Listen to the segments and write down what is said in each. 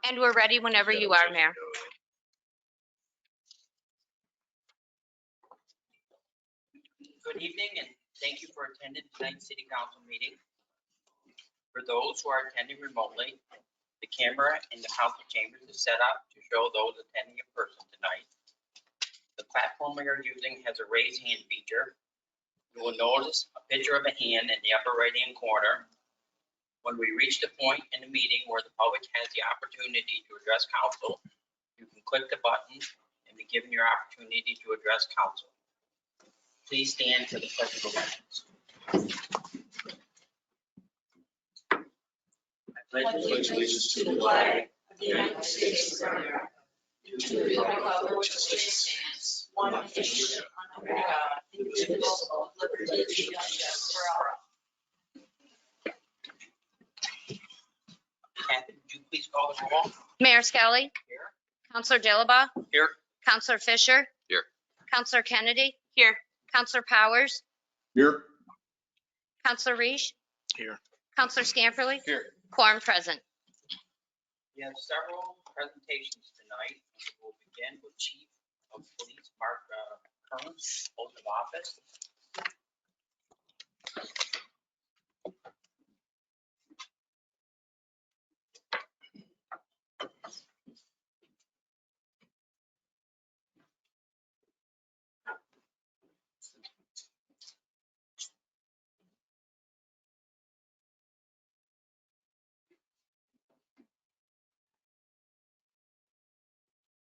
And we're ready whenever you are, Mayor. Good evening, and thank you for attending tonight's City Council meeting. For those who are attending remotely, the camera in the council chambers is set up to show those attending in person tonight. The platform we are using has a raise hand feature. You will notice a picture of a hand in the upper right-hand corner. When we reach the point in the meeting where the public has the opportunity to address council, you can click the button and be given your opportunity to address council. Please stand for the pledge of allegiance. I pledge allegiance to the flag of the United States of America, to the republic for which it stands, one nation under God, indivisible, with liberty and justice for all. Kathy, would you please call the roll? Mayor Skelly. Here. Counselor Dilaba. Here. Counselor Fisher. Here. Counselor Kennedy. Here. Counselor Powers. Here. Counselor Reish. Here. Counselor Scamperly. Here. Quorum present. We have several presentations tonight. We'll begin with Chief of Police Mark Kearns, oath of office.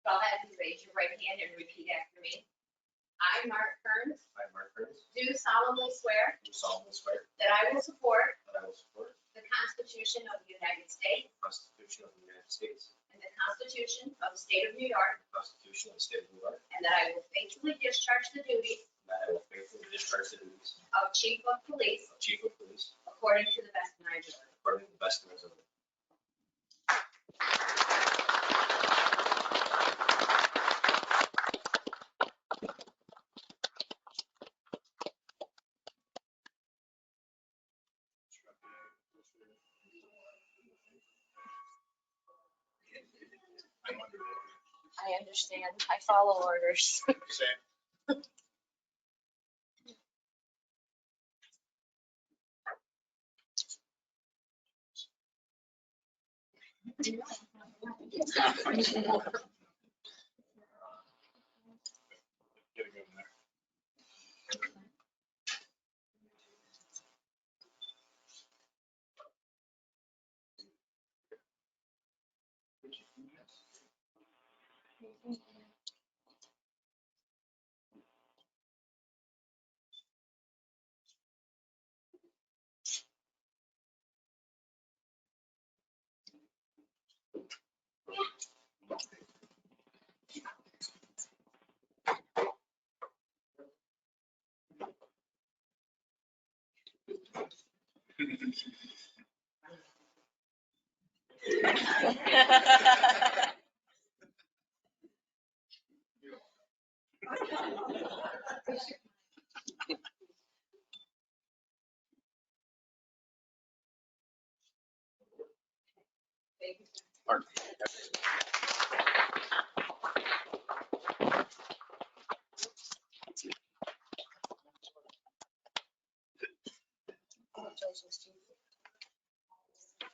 Go ahead and raise your right hand and repeat after me. I, Mark Kearns, I, Mark Kearns, do solemnly swear do solemnly swear that I will support that I will support the Constitution of the United States the Constitution of the United States, and the Constitution of the State of New York, the Constitution of the State of New York, and that I will faithfully discharge the duties and that I will faithfully discharge the duties of Chief of Police of Chief of Police according to the best of my ability. according to the best of my ability. I understand. I follow orders.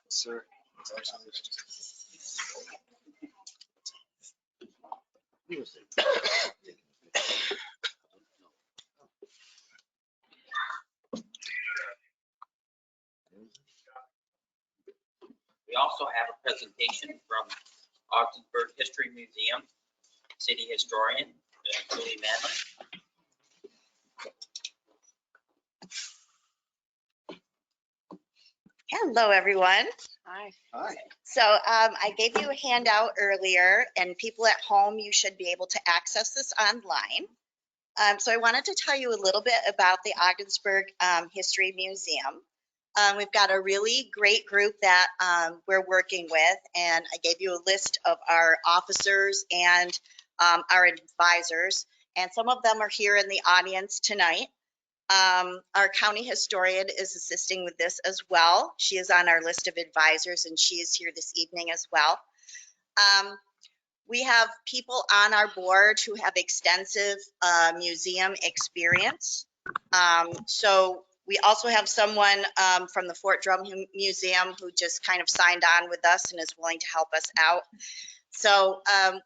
Sir. We also have a presentation from Ogdensburg History Museum, City Historian, Julie Madden. Hello, everyone. Hi. Hi. So I gave you a handout earlier, and people at home, you should be able to access this online. So I wanted to tell you a little bit about the Ogdensburg History Museum. We've got a really great group that we're working with, and I gave you a list of our officers and our advisors, and some of them are here in the audience tonight. Our county historian is assisting with this as well. She is on our list of advisors, and she is here this evening as well. We have people on our board who have extensive museum experience. So we also have someone from the Fort Drum Museum who just kind of signed on with us and is willing to help us out. So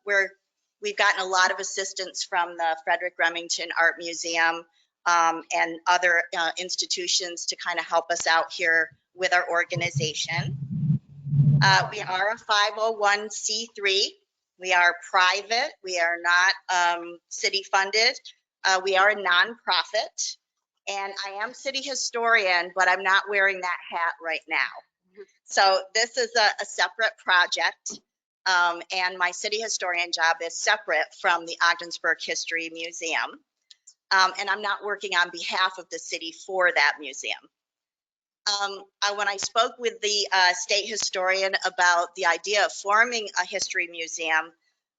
we've gotten a lot of assistance from the Frederick Remington Art Museum and other institutions to kind of help us out here with our organization. We are a 501c3. We are private. We are not city funded. We are a nonprofit. And I am city historian, but I'm not wearing that hat right now. So this is a separate project. And my city historian job is separate from the Ogdensburg History Museum. And I'm not working on behalf of the city for that museum. When I spoke with the state historian about the idea of forming a history museum,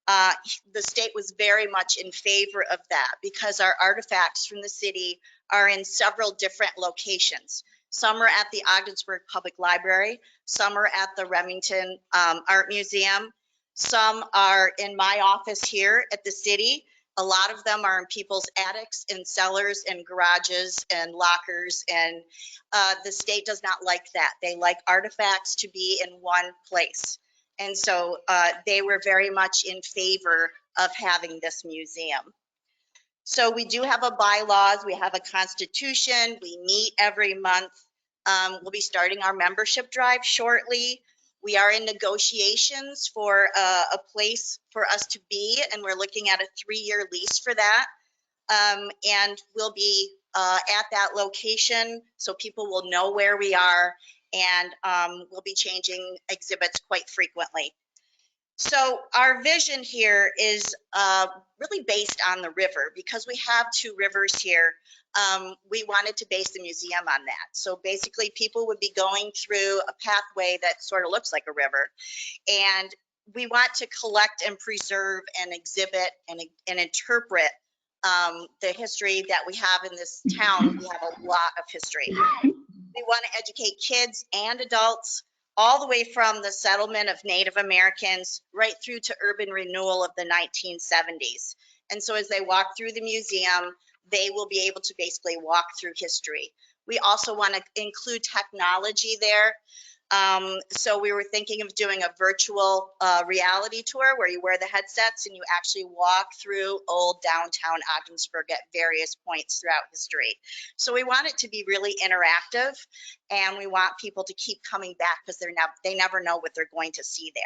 the state was very much in favor of that because our artifacts from the city are in several different locations. Some are at the Ogdensburg Public Library, some are at the Remington Art Museum, some are in my office here at the city. A lot of them are in people's attics and cellars and garages and lockers, and the state does not like that. They like artifacts to be in one place. And so they were very much in favor of having this museum. So we do have a bylaws, we have a constitution, we meet every month. We'll be starting our membership drive shortly. We are in negotiations for a place for us to be, and we're looking at a 3-year lease for that. And we'll be at that location so people will know where we are, and we'll be changing exhibits quite frequently. So our vision here is really based on the river because we have 2 rivers here. We wanted to base the museum on that. So basically people would be going through a pathway that sort of looks like a river. And we want to collect and preserve and exhibit and interpret the history that we have in this town. We have a lot of history. We want to educate kids and adults all the way from the settlement of Native Americans right through to urban renewal of the 1970s. And so as they walk through the museum, they will be able to basically walk through history. We also want to include technology there. So we were thinking of doing a virtual reality tour where you wear the headsets and you actually walk through old downtown Ogdensburg at various points throughout history. So we want it to be really interactive, and we want people to keep coming back because they never know what they're going to see there.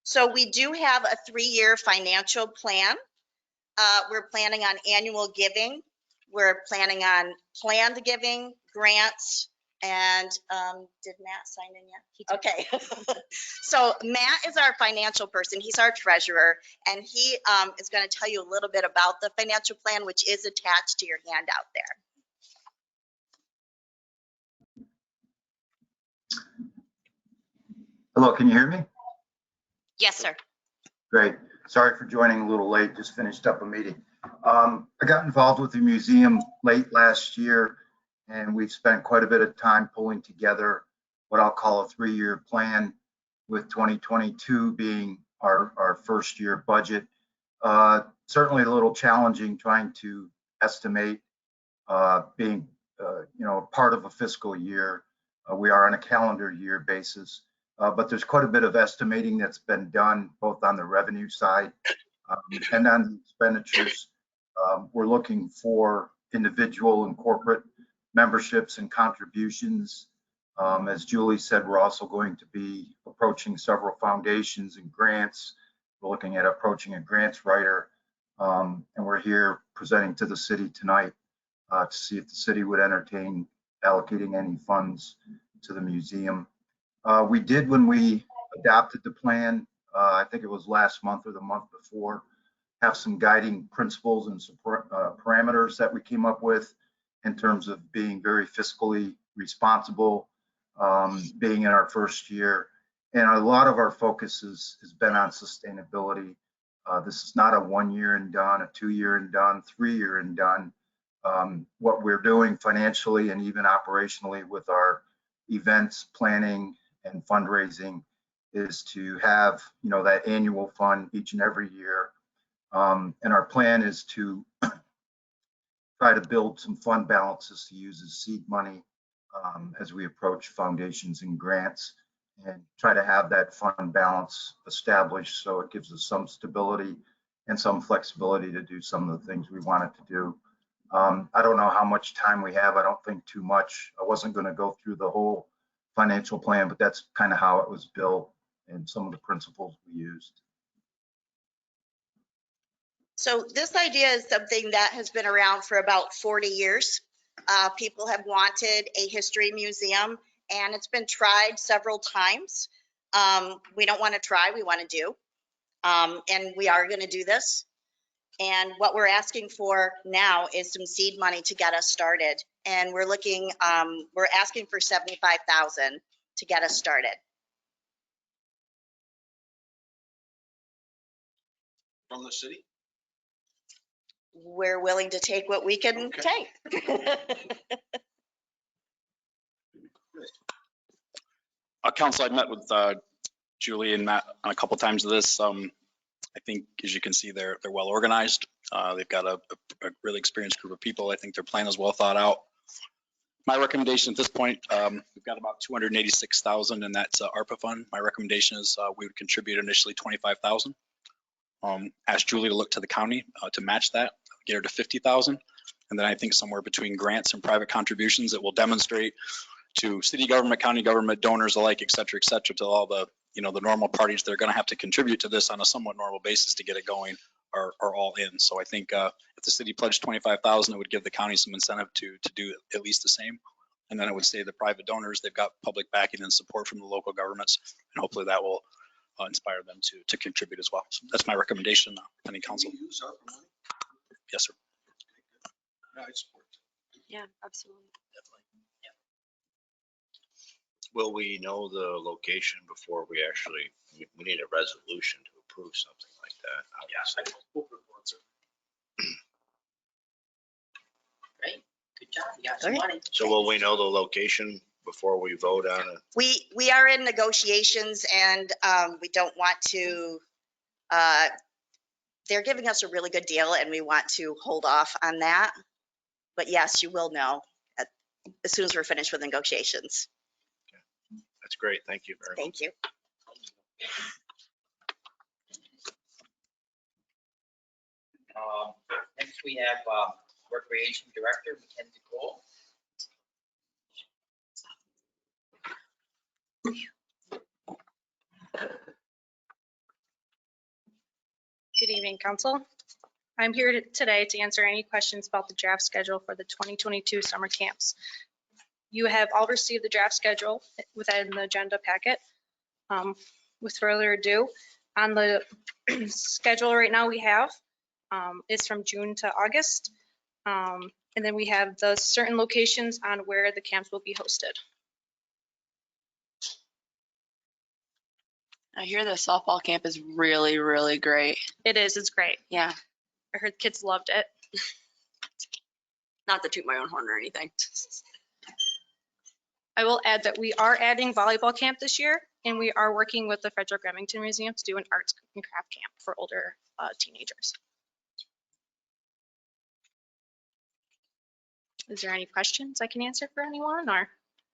So we do have a 3-year financial plan. We're planning on annual giving. We're planning on planned giving, grants, and did Matt sign in yet? Okay. So Matt is our financial person. He's our treasurer, and he is going to tell you a little bit about the financial plan, which is attached to your handout there. Hello, can you hear me? Yes, sir. Great. Sorry for joining a little late, just finished up a meeting. I got involved with the museum late last year, and we've spent quite a bit of time pulling together what I'll call a 3-year plan, with 2022 being our first year budget. Certainly a little challenging trying to estimate being part of a fiscal year. We are on a calendar year basis, but there's quite a bit of estimating that's been done both on the revenue side and on the expenditures. We're looking for individual and corporate memberships and contributions. As Julie said, we're also going to be approaching several foundations and grants. We're looking at approaching a grants writer, and we're here presenting to the city tonight to see if the city would entertain allocating any funds to the museum. We did, when we adopted the plan, I think it was last month or the month before, have some guiding principles and some parameters that we came up with in terms of being very fiscally responsible, being in our first year. And a lot of our focus has been on sustainability. This is not a 1-year and done, a 2-year and done, 3-year and done. What we're doing financially and even operationally with our events planning and fundraising is to have, that annual fund each and every year. And our plan is to try to build some fund balances to use as seed money as we approach foundations and grants, and try to have that fund balance established so it gives us some stability and some flexibility to do some of the things we wanted to do. I don't know how much time we have. I don't think too much. I wasn't going to go through the whole financial plan, but that's kind of how it was built and some of the principles we used. So this idea is something that has been around for about 40 years. People have wanted a history museum, and it's been tried several times. We don't want to try, we want to do. And we are going to do this. And what we're asking for now is some seed money to get us started. And we're asking for $75,000 to get us started. From the city? We're willing to take what we can take. Council, I've met with Julie and Matt on a couple times of this. I think, as you can see, they're well organized. They've got a really experienced group of people. I think their plan is well thought out. My recommendation at this point, we've got about $286,000, and that's ARPA fund. My recommendation is we would contribute initially $25,000. Ask Julie to look to the county to match that, get her to $50,000. And then I think somewhere between grants and private contributions, it will demonstrate to city government, county government, donors alike, et cetera, to all the, the normal parties that are going to have to contribute to this on a somewhat normal basis to get it going are all in. So I think if the city pledged $25,000, it would give the county some incentive to do at least the same. And then it would say the private donors, they've got public backing and support from the local governments, and hopefully that will inspire them to contribute as well. So that's my recommendation, pending council. Can we use ARPA money? Yes, sir. Yeah, I support it. Yeah, absolutely. Will we know the location before we actually, we need a resolution to approve something like that, obviously. Great, good job, you got some money. So will we know the location before we vote on it? We are in negotiations, and we don't want to, they're giving us a really good deal, and we want to hold off on that. But yes, you will know as soon as we're finished with negotiations. That's great, thank you very much. Thank you. Next we have Recreation Director, Mckenzie Cole. Good evening, Council. I'm here today to answer any questions about the draft schedule for the 2022 summer camps. You have all received the draft schedule within the agenda packet. With further ado, on the schedule right now we have is from June to August. And then we have the certain locations on where the camps will be hosted. I hear the softball camp is really, really great. It is, it's great. Yeah, I heard kids loved it. not to toot my own horn or anything. I will add that we are adding volleyball camp this year, and we are working with the Frederick Remington Museum to do an arts and craft camp for older teenagers. Is there any questions I can answer for anyone, or?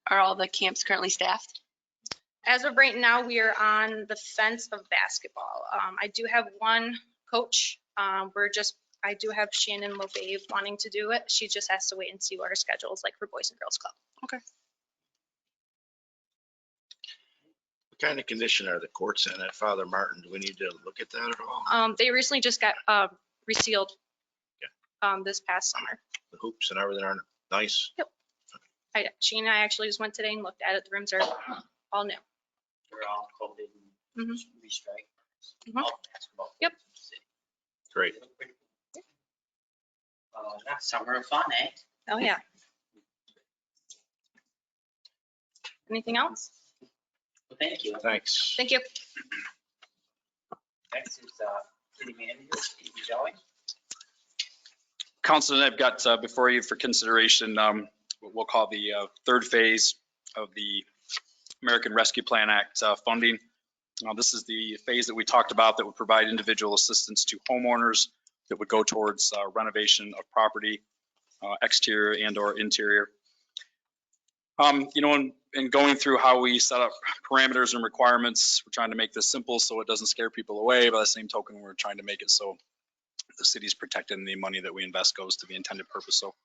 Are all the camps currently staffed? As of right now, we are on the fence of basketball. I do have one coach. I do have Shannon LeBave wanting to do it. She just has to wait and see what her schedule is like for Boys and Girls Club. Okay. What kind of condition are the courts in at Father Martin? Do we need to look at that at all? They recently just got resealed this past summer. The hoops and everything are nice? Yep. She and I actually just went today and looked at it. The rooms are all new. We're all COVID and restrike. Mhm. All basketball. Yep. courts in the city. Great. That's summer of fun, eh? Oh, yeah. Anything else? Well, thank you. Thanks. Thank you. Next is City Manager, Steve Joey. Council, I've got before you for consideration what we'll call the third phase of the American Rescue Plan Act funding. This is the phase that we talked about that would provide individual assistance to homeowners that would go towards renovation of property, exterior and or interior. In going through how we set up parameters and requirements, we're trying to make this simple so it doesn't scare people away. By the same token, we're trying to make it so the city's protected and the money that we invest goes to the intended purpose. So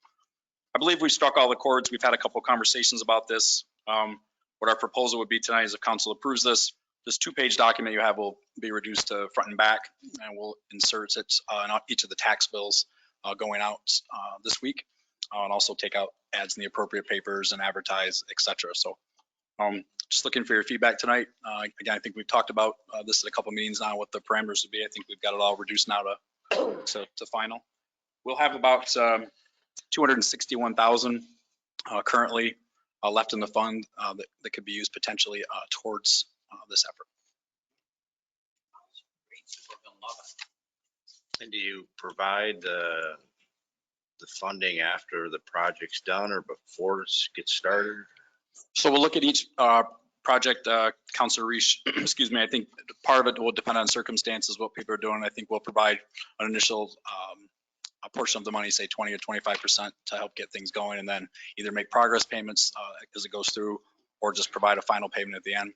I believe we struck all the chords. We've had a couple of conversations about this. What our proposal would be tonight is if council approves this 2-page document you have will be reduced to front and back, and we'll insert it on each of the tax bills going out this week, and also take out ads in the appropriate papers and advertise, etc. So just looking for your feedback tonight. Again, I think we've talked about this at a couple meetings now, what the parameters would be. I think we've got it all reduced now to final. We'll have about 261,000 currently left in the fund that could be used potentially towards this effort. And do you provide the funding after the project's done or before it gets started? So we'll look at each project, Councilor Reich, excuse me, I think part of it will depend on circumstances, what people are doing. I think we'll provide an initial a portion of the money, say 20 or 25% to help get things going, and then either make progress payments as it goes through or just provide a final payment at the end.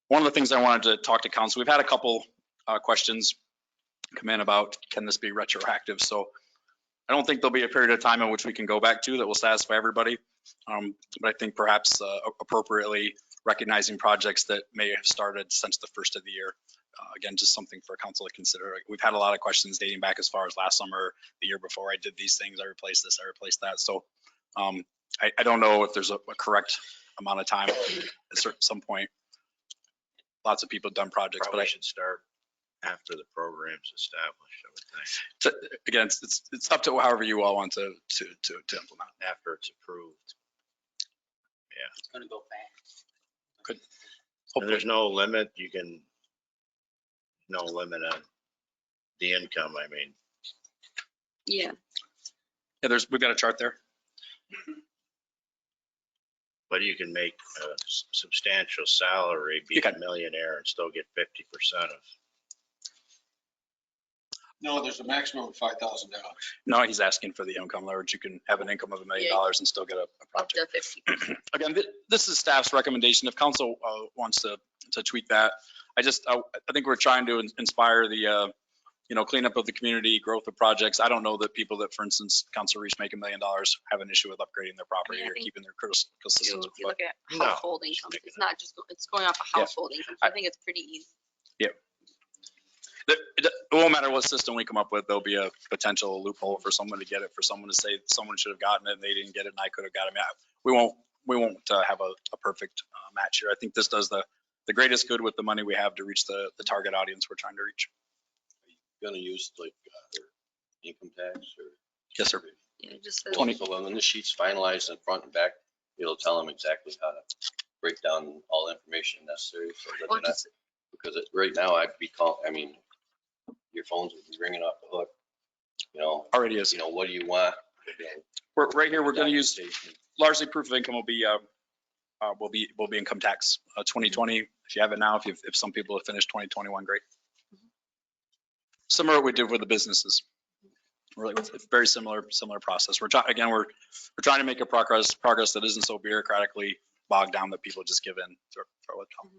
One of the things I wanted to talk to council, we've had a couple questions come in about, can this be retroactive? So I don't think there'll be a period of time in which we can go back to that will satisfy everybody. But I think perhaps appropriately recognizing projects that may have started since the first of the year. Again, just something for council to consider. We've had a lot of questions dating back as far as last summer, the year before. I did these things, I replaced this, I replaced that. So I don't know if there's a correct amount of time at some point. Lots of people have done projects, Probably but I should start after the program's established, I would think. Again, it's up to however you all want to implement. After it's approved. It's gonna go fast. Good. And there's no limit, no limit on the income, I mean. Yeah. Yeah, we've got a chart there. But you can make a substantial salary, be a millionaire and still get 50% of. No, there's a maximum of $5,000. No, he's asking for the income leverage. You can have an income of $1 million and still get a Up project. to 50%. Again, this is staff's recommendation. If council wants to tweak that, I think we're trying to inspire the, cleanup of the community, growth of projects. I don't know that people that, for instance, Council Reach make $1 million have an issue with upgrading their property or keeping their critical systems. If you look at household income, it's not just, it's going off of household income. So I think it's pretty easy. Yeah. It won't matter what system we come up with, there'll be a potential loophole for someone to get it, for someone to say someone should have gotten it and they didn't get it and I could have got it. We won't have a perfect match here. I think this does the greatest good with the money we have to reach the target audience we're trying to reach. Going to use like their income tax or? Yes, sir. Yeah, just says 20. So when the sheet's finalized in front and back, it'll tell them exactly how to break down all the information necessary. So that they're not, because right now your phones would be ringing off the hook, Already is. What do you want? We're right here. We're going to use largely proof of income will be income tax 2020. If you have it now, if some people have finished 2021, great. Similar to what we did with the businesses. It's very similar process. We're trying to make a progress that isn't so bureaucratically bogged down that people just give in. Throw it down.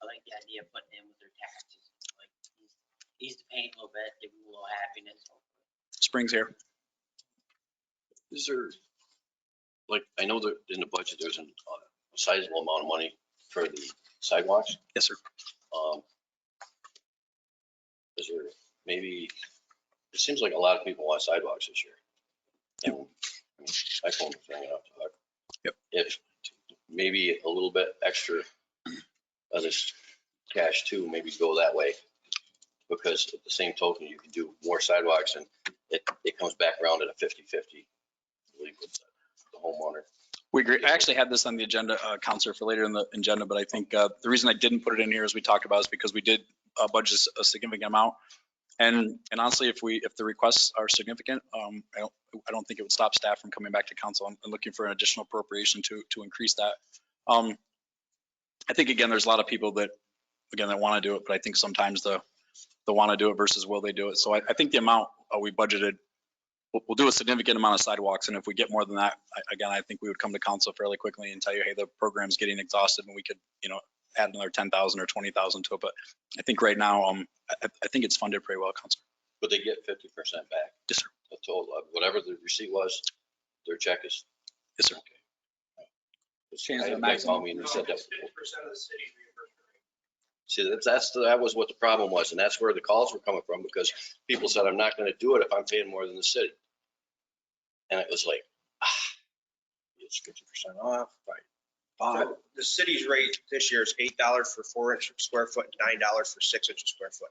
I like the idea of putting in with their taxes, like ease the pain a little bit, give them a little happiness. Spring's here. Is there, I know that in the budget, there's a sizable amount of money for the sidewalks. Yes, sir. Is there maybe, it seems like a lot of people want sidewalks this year. And my phone was ringing off the hook. Yep. If maybe a little bit extra of this cash too, maybe go that way. Because at the same token, you can do more sidewalks and it comes back around at a 50-50. With the homeowner. We agree. I actually had this on the agenda, Counselor, for later in the agenda, but I think the reason I didn't put it in here as we talked about is because we did budget a significant amount. And honestly, if the requests are significant, I don't think it would stop staff from coming back to council and looking for an additional appropriation to increase that. I think, again, there's a lot of people that again, that want to do it, but I think sometimes the want to do it versus will they do it. So I think the amount we budgeted, we'll do a significant amount of sidewalks. And if we get more than that, again, I think we would come to council fairly quickly and tell you, hey, the program's getting exhausted and we could, add another 10,000 or 20,000 to it. But I think right now, I think it's funded pretty well, Council. But they get 50% back. Yes, sir. The total, whatever the receipt was, their check is. Yes, sir. Okay. Change I the had a guy maximum. call me and he said that. 50% of the city's reimbursement. See, that was what the problem was. And that's where the calls were coming from, because people said, I'm not going to do it if I'm paying more than the city. And it was like, it's 50% off, right? So the city's rate this year is $8 for 4-inch square foot, and $9 for 6-inch square foot.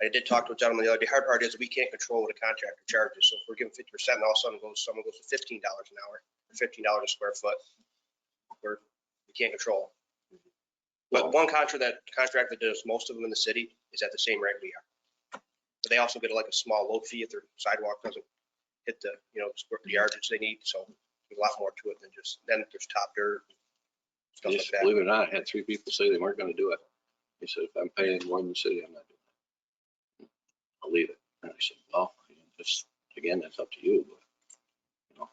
I did talk to a gentleman the other day. Hard part is we can't control what a contractor charges. So if we're giving 50%, and all of a sudden someone goes to $15 an hour, or $15 a square foot, we can't control. But one contractor that does most of them in the city is at the same rate we are. But they also get like a small load fee if their sidewalk doesn't hit the, the yardage they need. So there's a lot more to it than just, then there's top dirt, stuff like Just that. believe it or not, I had 3 people say they weren't going to do it. He said, if I'm paying more than the city, I'm not doing it. I'll leave it. And I said, well, just, again, that's up to you. But,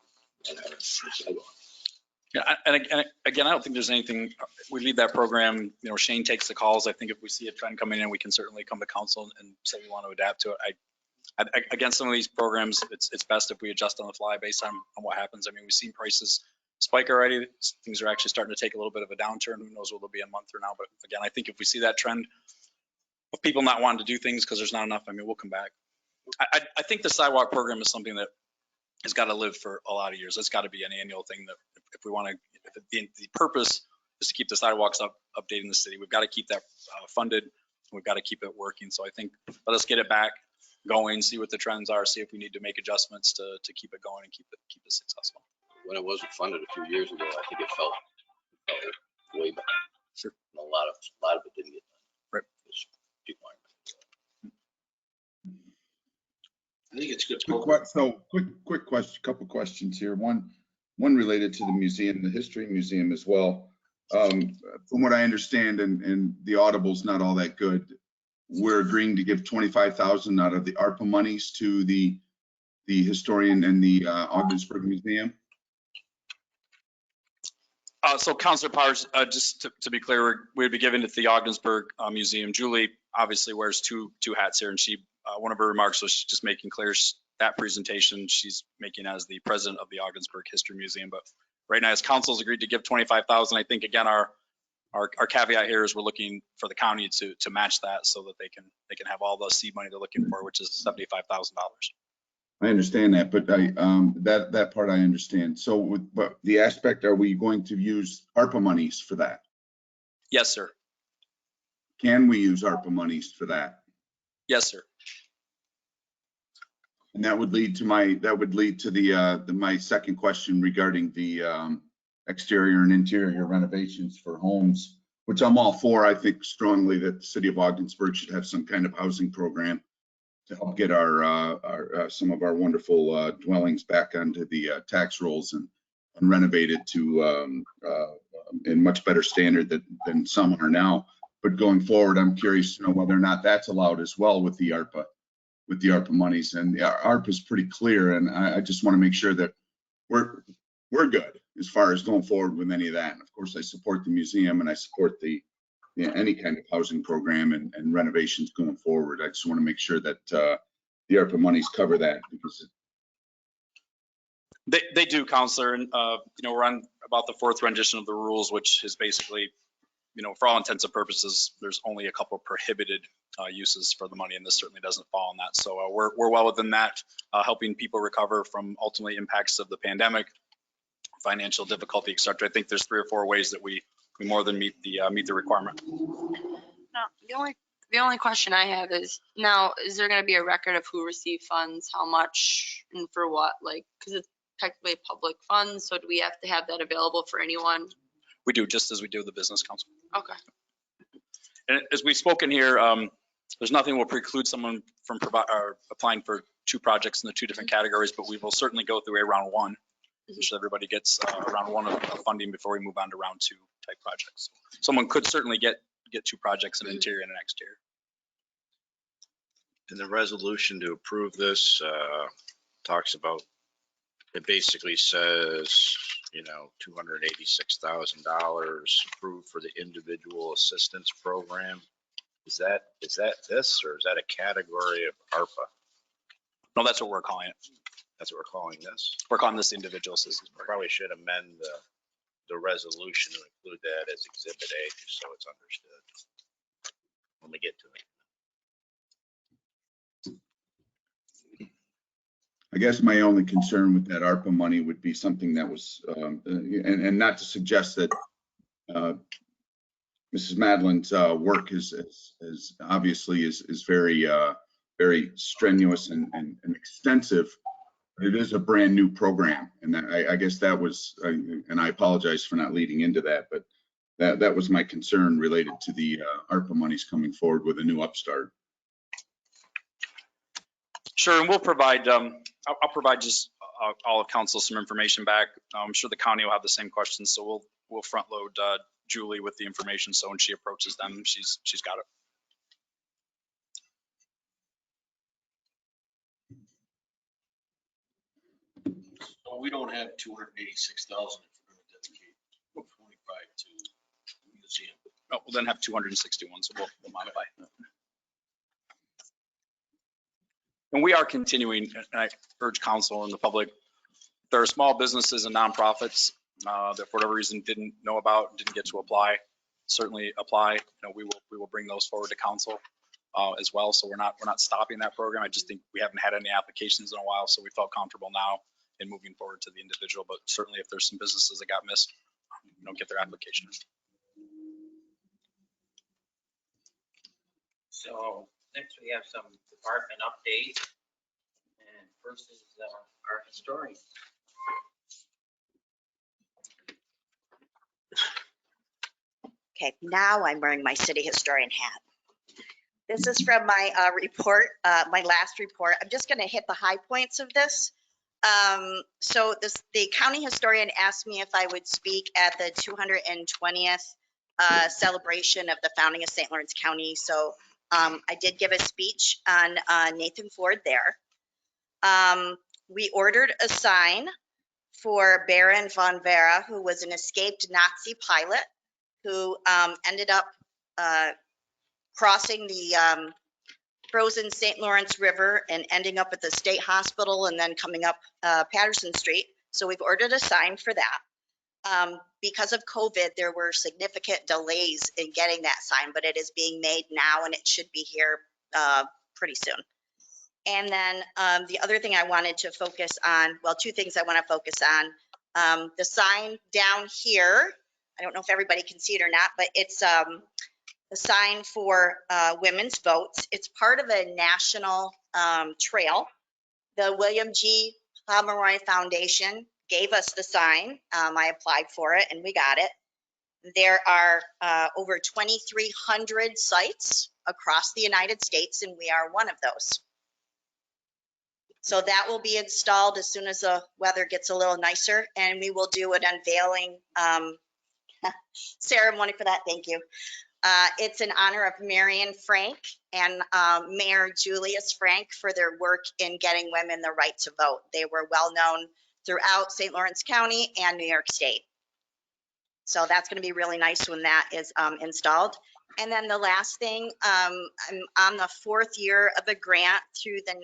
whatever, it's a sidewalk. Yeah, and again, I don't think there's anything, we lead that program, Shane takes the calls. I think if we see a trend coming in, we can certainly come to council and say we want to adapt to it. Again, some of these programs, it's best if we adjust on the fly based on what happens. I mean, we've seen prices spike already. Things are actually starting to take a little bit of a downturn. Who knows what they'll be a month or now. But again, I think if we see that trend of people not wanting to do things because there's not enough, I mean, we'll come back. I think the sidewalk program is something that has got to live for a lot of years. It's got to be an annual thing that if we want to, if the purpose is to keep the sidewalks updating the city, we've got to keep that funded. We've got to keep it working. So I think let us get it back going, see what the trends are, see if we need to make adjustments to keep it going and keep it successful. When it wasn't funded a few years ago, I think it felt way back. Sure. And a lot of it didn't get done. Right. People aren't. I think it's good. Quick question, couple questions here. One related to the museum, the history museum as well. From what I understand, and the audible's not all that good, we're agreeing to give 25,000 out of the ARPA monies to the historian and the Ogdensburg Museum. So Councilor Powers, just to be clear, we'd be giving it to the Ogdensburg Museum. Julie obviously wears two hats here, and she one of her remarks was just making clear that presentation she's making as the president of the Ogdensburg History Museum. But right now, as council's agreed to give 25,000, I think again our caveat here is we're looking for the county to match that so that they can have all the seed money they're looking for, which is $75,000. I understand that, but that part I understand. So, but the aspect, are we going to use ARPA monies for that? Yes, sir. Can we use ARPA monies for that? Yes, sir. And that would lead to my second question regarding the exterior and interior renovations for homes, which I'm all for. I think strongly that the city of Ogdensburg should have some kind of housing program to help get our some of our wonderful dwellings back onto the tax rolls and renovated to in much better standard than some are now. But going forward, I'm curious to know whether or not that's allowed as well with the ARPA monies. And the ARPA is pretty clear, and I just want to make sure that we're good as far as going forward with any of that. And of course, I support the museum and I support any kind of housing program and renovations going forward. I just want to make sure that the ARPA monies cover that, because they do, Counselor. And we're on about the 4th rendition of the rules, which is basically, for all intents and purposes, there's only a couple prohibited uses for the money, and this certainly doesn't fall on that. So we're well within that, helping people recover from ultimately impacts of the pandemic, financial difficulty, et cetera. I think there's 3 or 4 ways that we more than meet the requirement. No, the only question I have is, now, is there going to be a record of who received funds, how much, and for what? Like, because it's technically public funds, so do we have to have that available for anyone? We do, just as we do the business council. Okay. And as we've spoken here, there's nothing will preclude someone from applying for 2 projects in the 2 different categories, but we will certainly go through a round 1, so everybody gets round 1 of funding before we move on to round 2 type projects. Someone could certainly get get 2 projects, an interior and an exterior. And the resolution to approve this talks about, it basically says, $286,000 approved for the individual assistance program. Is that this, or is that a category of ARPA? No, that's what we're calling it. That's what we're calling this. We're calling this the individual assistance program. Probably should amend the resolution to include that as Exhibit A, just so it's understood when we get to it. I guess my only concern with that ARPA money would be something that was, and not to suggest that Mrs. Madlin's work is obviously is very strenuous and extensive. But it is a brand new program, and I guess that was, and I apologize for not leading into that, but that was my concern related to the ARPA monies coming forward with a new upstart. Sure, and we'll provide, I'll provide just all of council some information back. I'm sure the county will have the same questions, so we'll front load Julie with the information, so when she approaches them, she's got it. So we don't have 286,000 if we're going to dedicate 25 to the museum. Oh, we'll then have 261, so we'll modify. And we are continuing, and I urge council and the public, there are small businesses and nonprofits that for whatever reason didn't know about, didn't get to apply, certainly apply. We will bring those forward to council as well. So we're not stopping that program. I just think we haven't had any applications in a while, so we felt comfortable now in moving forward to the individual. But certainly if there's some businesses that got missed, get their application. So next we have some department updates. And first is our historian. Okay, now I'm wearing my city historian hat. This is from my report, my last report. I'm just going to hit the high points of this. So the county historian asked me if I would speak at the 220th celebration of the founding of St. Lawrence County. So I did give a speech on Nathan Ford there. We ordered a sign for Baron von Vera, who was an escaped Nazi pilot who ended up crossing the frozen St. Lawrence River and ending up at the state hospital and then coming up Patterson Street. So we've ordered a sign for that. Because of COVID, there were significant delays in getting that sign, but it is being made now and it should be here pretty soon. And then the other thing I wanted to focus on, well, 2 things I want to focus on. The sign down here, I don't know if everybody can see it or not, but it's the sign for women's votes. It's part of a national trail. The William G. Pomeroy Foundation gave us the sign. I applied for it and we got it. There are over 2,300 sites across the United States, and we are one of those. So that will be installed as soon as the weather gets a little nicer, and we will do an unveiling ceremony for that. Thank you. It's in honor of Marion Frank and Mayor Julius Frank for their work in getting women the right to vote. They were well known throughout St. Lawrence County and New York State. So that's going to be really nice when that is installed. And then the last thing, I'm on the 4th year of a grant through the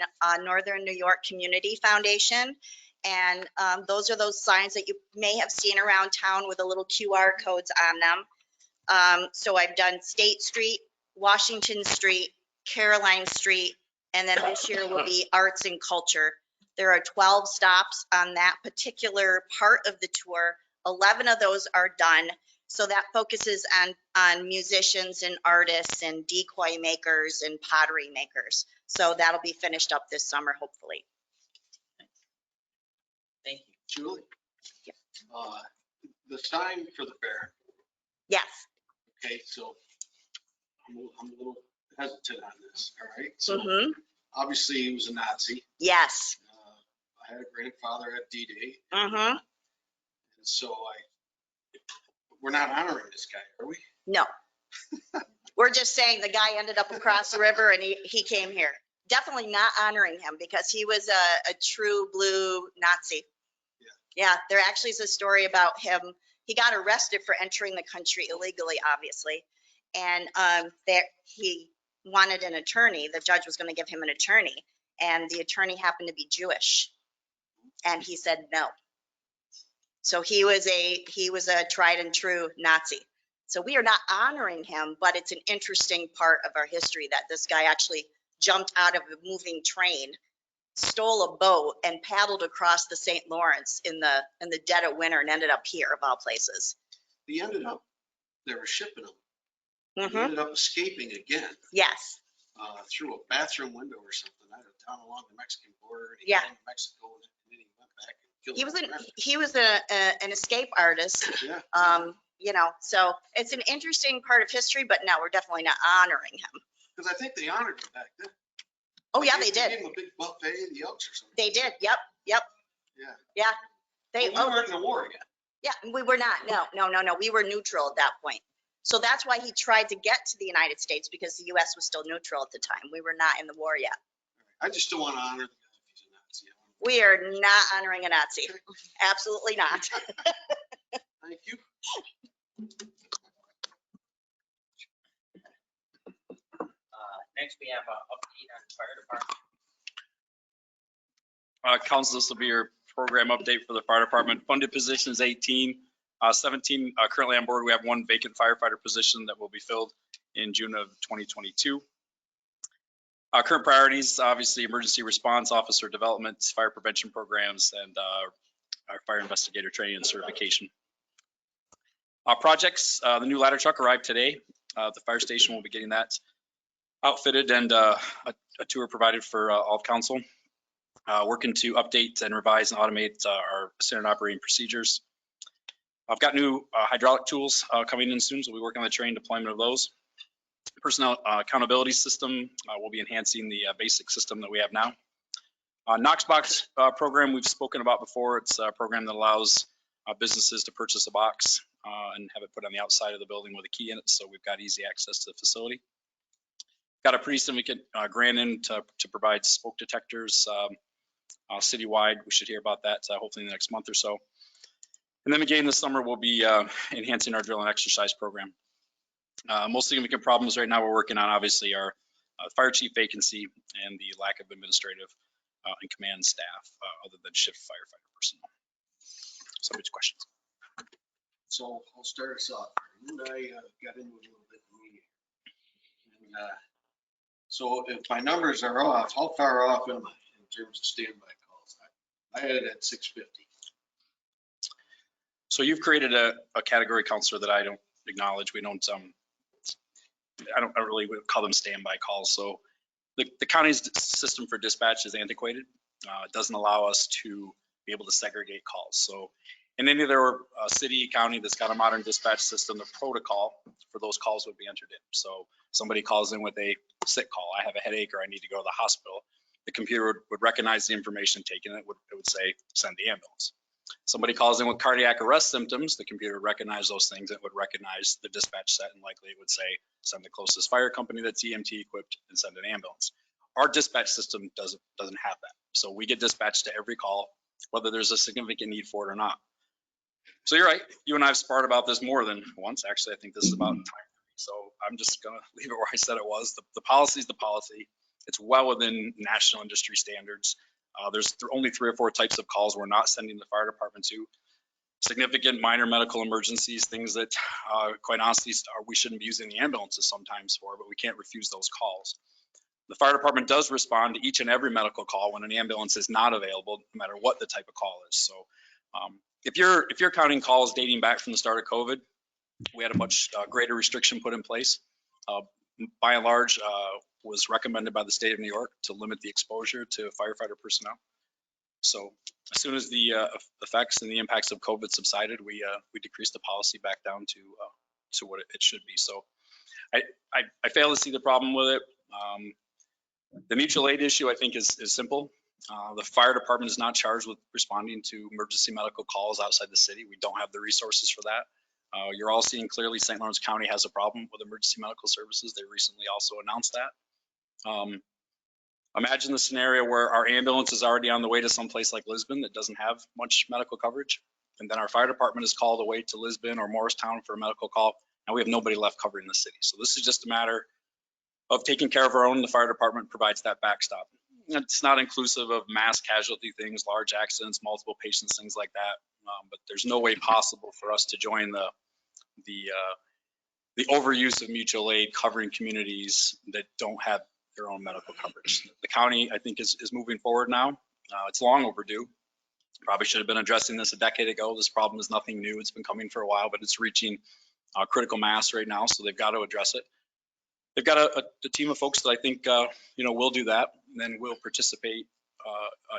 Northern New York Community Foundation. And those are those signs that you may have seen around town with the little QR codes on them. So I've done State Street, Washington Street, Caroline Street, and then this year will be arts and culture. There are 12 stops on that particular part of the tour. 11 of those are done. So that focuses on musicians and artists and decoy makers and pottery makers. So that'll be finished up this summer, hopefully. Thank you. Julie? Yep. The sign for the bear. Yes. Okay, so I'm a little hesitant on this, all right? So obviously he was a Nazi. Yes. I had a grandfather at D-Day. And so we're not honoring this guy, are we? No. We're just saying the guy ended up across the river and he came here. Definitely not honoring him because he was a true blue Nazi. Yeah, there actually is a story about him. He got arrested for entering the country illegally, obviously. And he wanted an attorney. The judge was going to give him an attorney. And the attorney happened to be Jewish. And he said no. So he was a tried and true Nazi. So we are not honoring him, but it's an interesting part of our history that this guy actually jumped out of a moving train, stole a boat, and paddled across the St. Lawrence in the dead of winter and ended up here of all places. He ended up, they were shipping him. He Mm-hmm. ended up escaping again Yes. through a bathroom window or something out of town along the Mexican border. And he Yeah. got into Mexico and then he went back and killed He was him. he was an escape artist. Yeah. You know, so it's an interesting part of history, but no, we're definitely not honoring him. Because I think they honored him back then. Oh yeah, they They did. gave him a big buffet of the Elks or something. They did. Yep. Yeah. Yeah. They. But we weren't in the war yet. Yeah, we were not. No. We were neutral at that point. So that's why he tried to get to the United States because the U.S. was still neutral at the time. We were not in the war yet. I just don't want to honor the guy if he's a Nazi. We are not honoring a Nazi. Absolutely not. Thank you. Next, we have an update on the fire department. Council, this will be your program update for the fire department. Funded positions 18, 17 currently on board. We have one vacant firefighter position that will be filled in June of 2022. Current priorities, obviously emergency response officer development, fire prevention programs, and our fire investigator training and certification. Projects, the new ladder truck arrived today. The fire station will be getting that outfitted and a tour provided for all of council. Working to update and revise and automate our standard operating procedures. I've got new hydraulic tools coming in soon, so we'll be working on the training deployment of those. Personnel accountability system, we'll be enhancing the basic system that we have now. Knoxbox program we've spoken about before. It's a program that allows businesses to purchase a box and have it put on the outside of the building with a key in it, so we've got easy access to the facility. Got a pretty significant grant in to provide smoke detectors citywide. We should hear about that hopefully in the next month or so. And then again this summer we'll be enhancing our drill and exercise program. Most significant problems right now we're working on obviously are fire chief vacancy and the lack of administrative and command staff other than shift firefighter personnel. Somebody's questions. So I'll start us off. You and I got into it a little bit in the meeting. And, so if my numbers are off, how far off am I in terms of standby calls? I had it at 650. So you've created a category, counselor, that I don't acknowledge. We don't, I don't really call them standby calls. So the county's system for dispatch is antiquated. It doesn't allow us to be able to segregate calls. So in any other city, county that's got a modern dispatch system, the protocol for those calls would be entered in. So somebody calls in with a sick call. I have a headache or I need to go to the hospital. The computer would recognize the information taken. It would say, send the ambulance. Somebody calls in with cardiac arrest symptoms. The computer would recognize those things. It would recognize the dispatch set and likely it would say, send the closest fire company that's EMT equipped and send an ambulance. Our dispatch system doesn't have that. So we get dispatched to every call, whether there's a significant need for it or not. So you're right. You and I have sparred about this more than once. Actually, I think this is about time. So I'm just going to leave it where I said it was. The policy is the policy. It's well within national industry standards. There's only 3 or 4 types of calls we're not sending the fire department to. Significant minor medical emergencies, things that quite honestly we shouldn't be using the ambulances sometimes for, but we can't refuse those calls. The fire department does respond to each and every medical call when an ambulance is not available, no matter what the type of call is. So if you're counting calls dating back from the start of COVID, we had a much greater restriction put in place. By and large, was recommended by the state of New York to limit the exposure to firefighter personnel. So as soon as the effects and the impacts of COVID subsided, we decreased the policy back down to what it should be. So I fail to see the problem with it. The mutual aid issue, I think, is simple. The fire department is not charged with responding to emergency medical calls outside the city. We don't have the resources for that. You're all seeing clearly St. Lawrence County has a problem with emergency medical services. They recently also announced that. Imagine the scenario where our ambulance is already on the way to someplace like Lisbon that doesn't have much medical coverage. And then our fire department is called away to Lisbon or Morristown for a medical call. Now we have nobody left covering the city. So this is just a matter of taking care of our own. The fire department provides that backstop. It's not inclusive of mass casualty things, large accidents, multiple patients, things like that. But there's no way possible for us to join the overuse of mutual aid covering communities that don't have their own medical coverage. The county, I think, is moving forward now. It's long overdue. Probably should have been addressing this a decade ago. This problem is nothing new. It's been coming for a while, but it's reaching critical mass right now, so they've got to address it. They've got a team of folks that I think will do that, and then we'll participate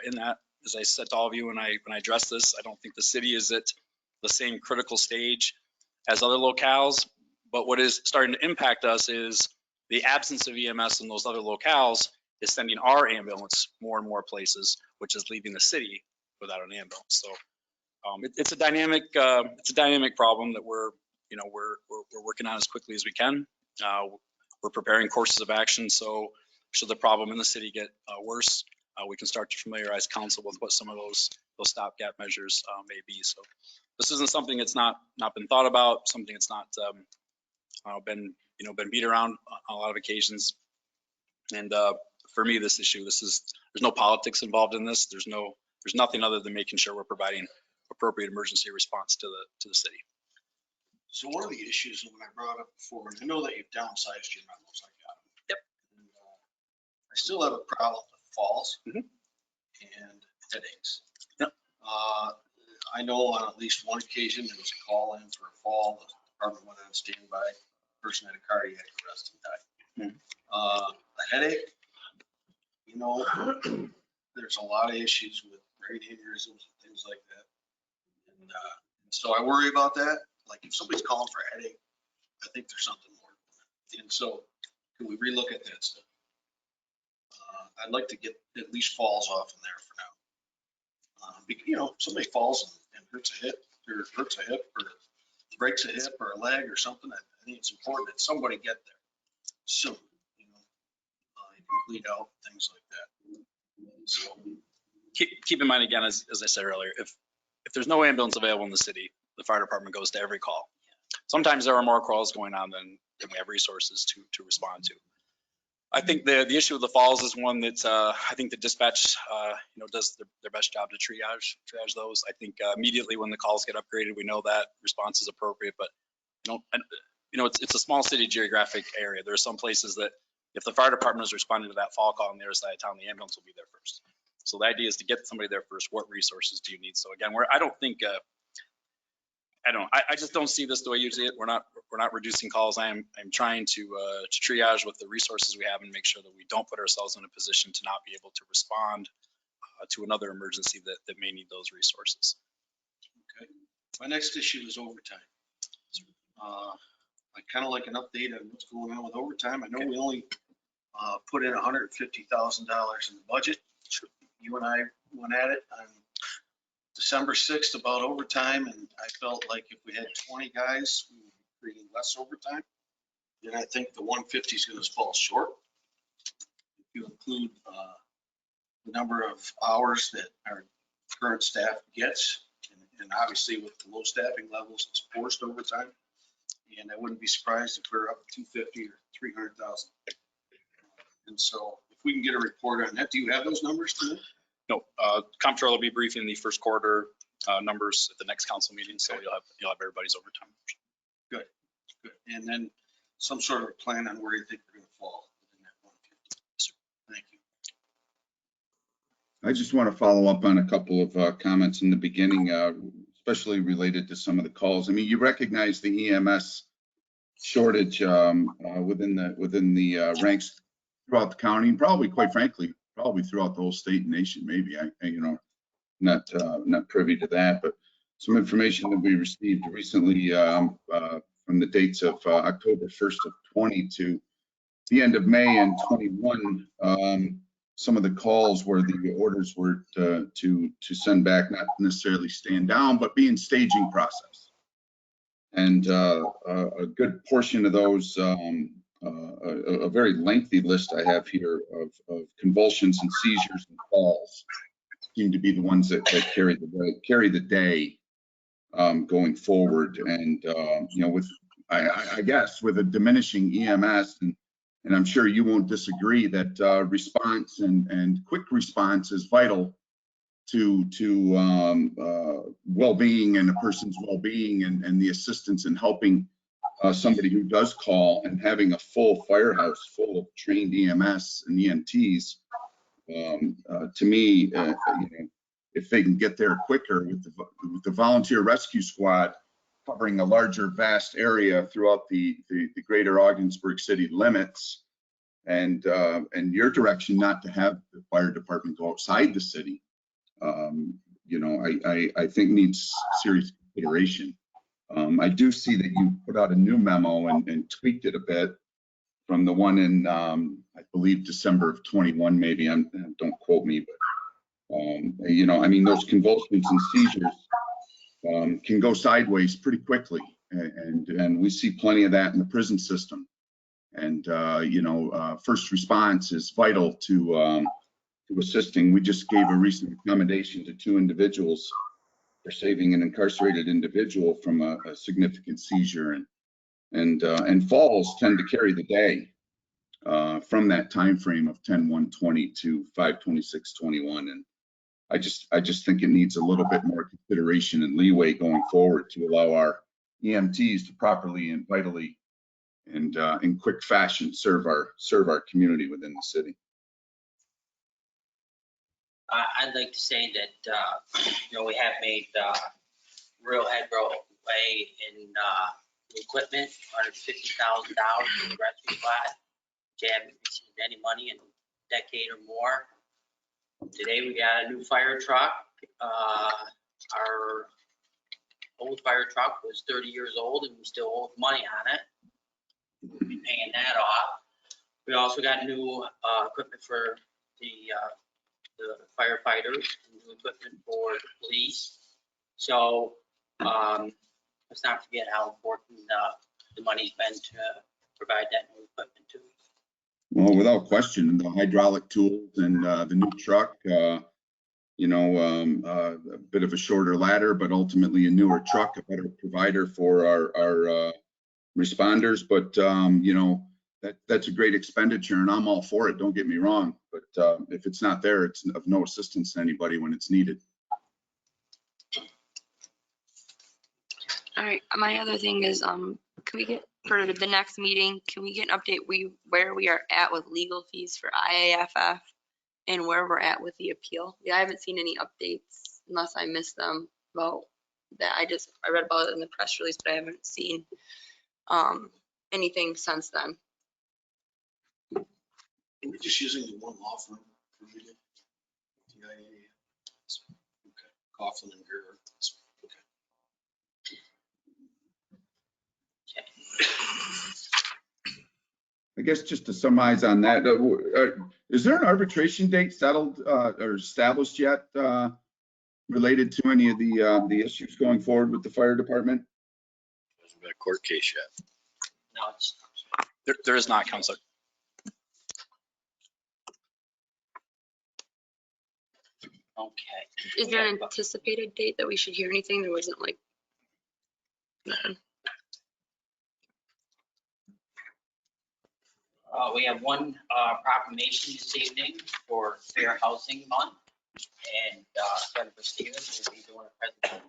in that. As I said to all of you when I address this, I don't think the city is at the same critical stage as other locales, but what is starting to impact us is the absence of EMS in those other locales is sending our ambulance more and more places, which is leaving the city without an ambulance. So it's a dynamic problem that we're working on as quickly as we can. We're preparing courses of action. So should the problem in the city get worse, we can start to familiarize council with what some of those stopgap measures may be. So this isn't something that's not been thought about, something that's not been beat around on a lot of occasions. And for me, this issue, there's no politics involved in this. There's nothing other than making sure we're providing appropriate emergency response to the city. So one of the issues when I brought up before, and I know that you've downsized your memos, I got them. Yep. And, I still have a problem with falls and headaches. Yep. I know on at least one occasion there was a call in for a fall. The department went on standby. The person had a cardiac arrest and died. A headache, there's a lot of issues with brain aneurysms and things like that. And so I worry about that. Like if somebody's calling for a headache, I think there's something more. And so can we relook at that stuff? I'd like to get at least falls off in there for now. Somebody falls and hurts a hip or breaks a hip or a leg or something. I think it's important that somebody get there soon. You can bleed out, things like that. So Keep in mind again, as I said earlier, if there's no ambulance available in the city, the fire department goes to every call. Sometimes there are more calls going on than we have resources to respond to. I think the issue of the falls is one that I think the dispatch does their best job to triage those. I think immediately when the calls get upgraded, we know that response is appropriate, but it's a small city geographic area. There are some places that if the fire department is responding to that fall call on the other side of town, the ambulance will be there first. So the idea is to get somebody there first. What resources do you need? So again, I just don't see this the way you see it. We're not reducing calls. I'm trying to triage with the resources we have and make sure that we don't put ourselves in a position to not be able to respond to another emergency that may need those resources. Okay. My next issue is overtime. I kind of like an update on what's going on with overtime. I know we only put in $150,000 in the budget. You and I went at it on December 6th about overtime, and I felt like if we had 20 guys, we would be creating less overtime. Then I think the 150 is going to fall short. If you include the number of hours that our current staff gets, and obviously with the low staffing levels, it's forced overtime. And I wouldn't be surprised if we're up 250 or 300,000. And so if we can get a report on that, do you have those numbers today? No, Comptroller will be briefing the first quarter numbers at the next council meeting, so you'll have everybody's overtime. Good. And then some sort of plan on where you think we're going to fall within that 150. Thank you. I just want to follow up on a couple of comments in the beginning, especially related to some of the calls. I mean, you recognize the EMS shortage within the ranks throughout the county, and probably, quite frankly, probably throughout the whole state and nation. Maybe not privy to that, but some information that we received recently from the dates of October 1st of 20 to the end of May and 21. Some of the calls where the orders were to send back, not necessarily stand down, but be in staging process. And a good portion of those, a very lengthy list I have here of convulsions and seizures and falls seem to be the ones that carry the day going forward. And with I guess with a diminishing EMS, and I'm sure you won't disagree that response and quick response is vital to well-being and a person's well-being and the assistance in helping somebody who does call, and having a full firehouse full of trained EMS and EMTs. To me, if they can get there quicker with the volunteer rescue squad covering a larger, vast area throughout the greater Ogdensburg city limits, and your direction not to have the fire department go outside the city, I think needs serious consideration. I do see that you put out a new memo and tweaked it a bit from the one in, I believe, December of 21, maybe. Don't quote me, but I mean, those convulsions and seizures can go sideways pretty quickly, and we see plenty of that in the prison system. And first response is vital to assisting. We just gave a recent recommendation to 2 individuals for saving an incarcerated individual from a significant seizure, and falls tend to carry the day from that time frame of 10/1/20 to 5/26/21. And I just think it needs a little bit more consideration and leeway going forward to allow our EMTs to properly and vitally and in quick fashion serve our community within the city. I'd like to say that, we have made real headway in equipment, $150,000 for the rescue squad, which haven't received any money in a decade or more. Today we got a new fire truck. Our old fire truck was 30 years old and we still owe money on it. We'll be paying that off. We also got new equipment for the firefighters, and new equipment for the police. So let's not forget how important the money's been to provide that new equipment too. Well, without question, the hydraulic tools and the new truck, a bit of a shorter ladder, but ultimately a newer truck, a better provider for our responders. But that's a great expenditure, and I'm all for it. Don't get me wrong, but if it's not there, it's of no assistance to anybody when it's needed. All right, my other thing is, can we get, for the next meeting, can we get an update where we are at with legal fees for IAFF and where we're at with the appeal? Yeah, I haven't seen any updates unless I missed them about that. I read about it in the press release, but I haven't seen anything since then. We're just using the one law firm for legal. Okay. Coughlin and Gerber. I guess just to summarize on that, is there an arbitration date settled or established yet related to any of the issues going forward with the fire department? Hasn't been a court case yet. No, it's There is not, Counselor. okay. Is there an anticipated date that we should hear anything? There wasn't like nothing. We have one proclamation this evening for Fair Housing Month, and Senator Stevens will be doing a presentation.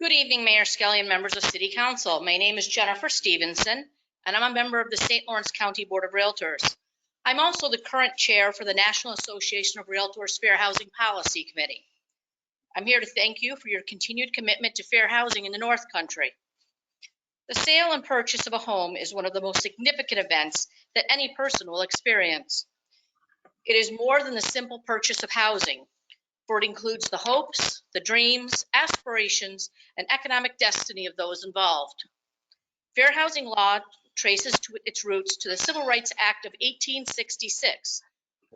Good evening, Mayor Skelly and members of City Council. My name is Jennifer Stevenson, and I'm a member of the St. Lawrence County Board of Realtors. I'm also the current chair for the National Association of Realtors Fair Housing Policy Committee. I'm here to thank you for your continued commitment to fair housing in the North Country. The sale and purchase of a home is one of the most significant events that any person will experience. It is more than the simple purchase of housing, for it includes the hopes, the dreams, aspirations, and economic destiny of those involved. Fair housing law traces its roots to the Civil Rights Act of 1866,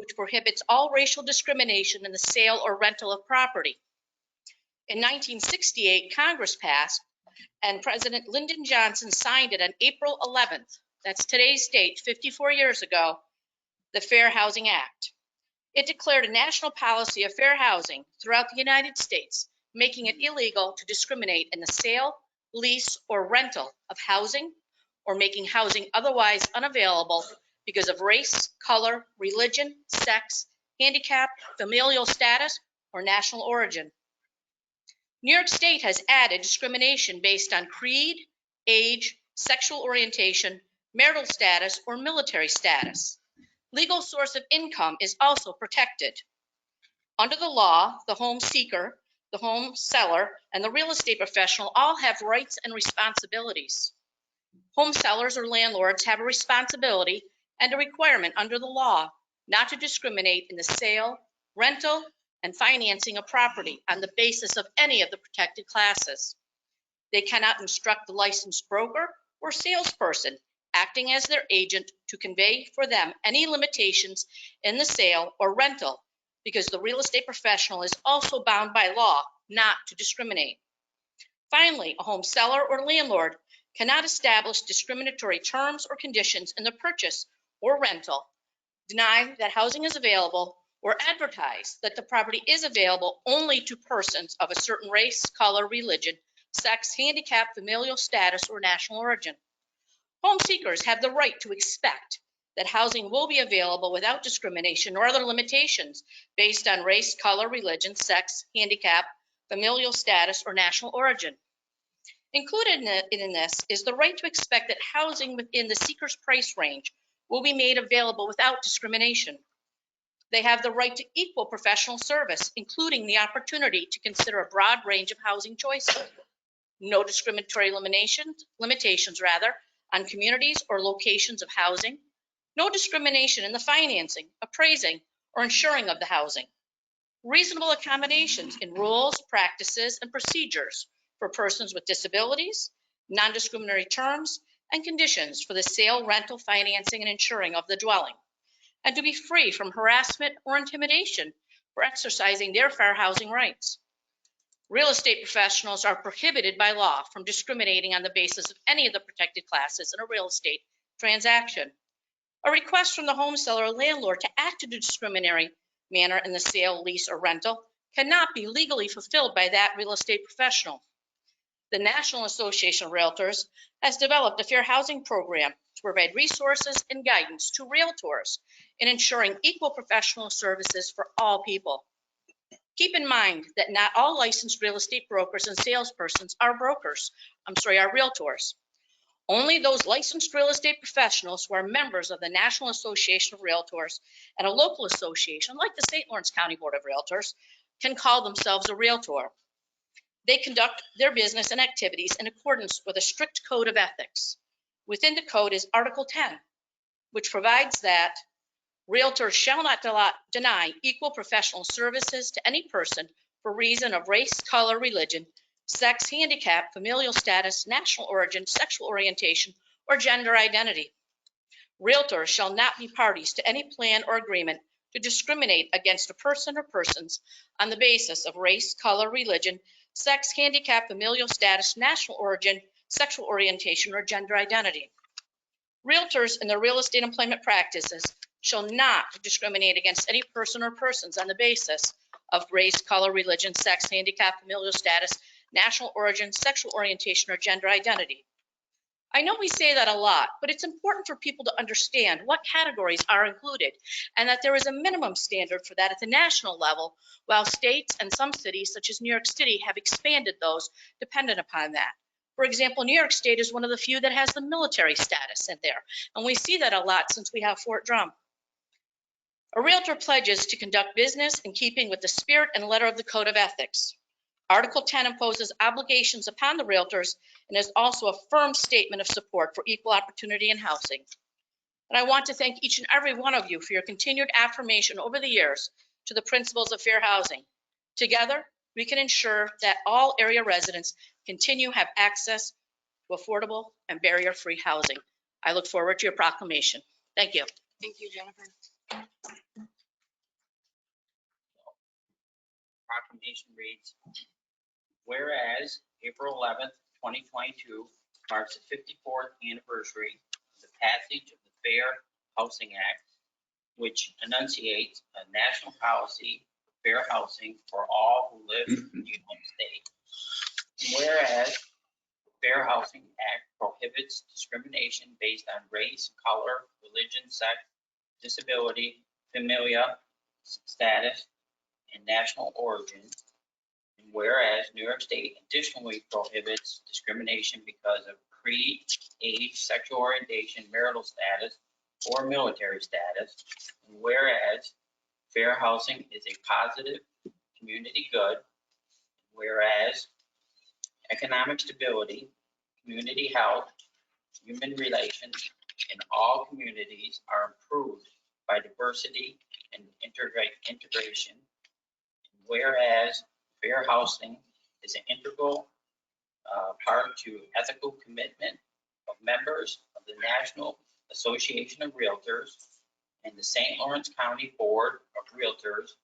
which prohibits all racial discrimination in the sale or rental of property. In 1968, Congress passed, and President Lyndon Johnson signed it on April 11th, that's today's date, 54 years ago, the Fair Housing Act. It declared a national policy of fair housing throughout the United States, making it illegal to discriminate in the sale, lease, or rental of housing, or making housing otherwise unavailable because of race, color, religion, sex, handicap, familial status, or national origin. New York State has added discrimination based on creed, age, sexual orientation, marital status, or military status. Legal source of income is also protected. Under the law, the home seeker, the home seller, and the real estate professional all have rights and responsibilities. Home sellers or landlords have a responsibility and a requirement under the law not to discriminate in the sale, rental, and financing of property on the basis of any of the protected classes. They cannot instruct the licensed broker or salesperson acting as their agent to convey for them any limitations in the sale or rental, because the real estate professional is also bound by law not to discriminate. Finally, a home seller or landlord cannot establish discriminatory terms or conditions in the purchase or rental, deny that housing is available, or advertise that the property is available only to persons of a certain race, color, religion, sex, handicap, familial status, or national origin. Home seekers have the right to expect that housing will be available without discrimination or other limitations based on race, color, religion, sex, handicap, familial status, or national origin. Included in this is the right to expect that housing within the seeker's price range will be made available without discrimination. They have the right to equal professional service, including the opportunity to consider a broad range of housing choices. No discriminatory limitations on communities or locations of housing. No discrimination in the financing, appraising, or insuring of the housing. Reasonable accommodations in rules, practices, and procedures for persons with disabilities, non-discriminatory terms, and conditions for the sale, rental, financing, and insuring of the dwelling, and to be free from harassment or intimidation for exercising their fair housing rights. Real estate professionals are prohibited by law from discriminating on the basis of any of the protected classes in a real estate transaction. A request from the home seller or landlord to act in a discriminatory manner in the sale, lease, or rental cannot be legally fulfilled by that real estate professional. The National Association of Realtors has developed a fair housing program to provide resources and guidance to realtors in ensuring equal professional services for all people. Keep in mind that not all licensed real estate brokers and salespersons are realtors. Only those licensed real estate professionals who are members of the National Association of Realtors and a local association like the St. Lawrence County Board of Realtors can call themselves a realtor. They conduct their business and activities in accordance with a strict code of ethics. Within the code is Article 10, which provides that realtors shall not deny equal professional services to any person for reason of race, color, religion, sex, handicap, familial status, national origin, sexual orientation, or gender identity. Realtors shall not be parties to any plan or agreement to discriminate against a person or persons on the basis of race, color, religion, sex, handicap, familial status, national origin, sexual orientation, or gender identity. Realtors in their real estate employment practices shall not discriminate against any person or persons on the basis of race, color, religion, sex, handicap, familial status, national origin, sexual orientation, or gender identity. I know we say that a lot, but it's important for people to understand what categories are included and that there is a minimum standard for that at the national level, while states and some cities, such as New York City, have expanded those dependent upon that. For example, New York State is one of the few that has the military status in there, and we see that a lot since we have Fort Drum. A realtor pledges to conduct business in keeping with the spirit and letter of the Code of Ethics. Article 10 imposes obligations upon the realtors and is also a firm statement of support for equal opportunity in housing. And I want to thank each and every one of you for your continued affirmation over the years to the principles of fair housing. Together, we can ensure that all area residents continue to have access to affordable and barrier-free housing. I look forward to your proclamation. Thank you. Thank you, Jennifer. proclamation reads, whereas April 11th, 2022 marks the 54th anniversary of the passage of the Fair Housing Act, which enunciates a national policy for fair housing for all who live in the United States. Whereas the Fair Housing Act prohibits discrimination based on race, color, religion, sex, disability, familial status, and national origin. And whereas New York State additionally prohibits discrimination because of creed, age, sexual orientation, marital status, or military status. And whereas fair housing is a positive community good. Whereas economic stability, community health, human relations in all communities are improved by diversity and integration. Whereas fair housing is an integral part to ethical commitment of members of the National Association of Realtors and the St. Lawrence County Board of Realtors,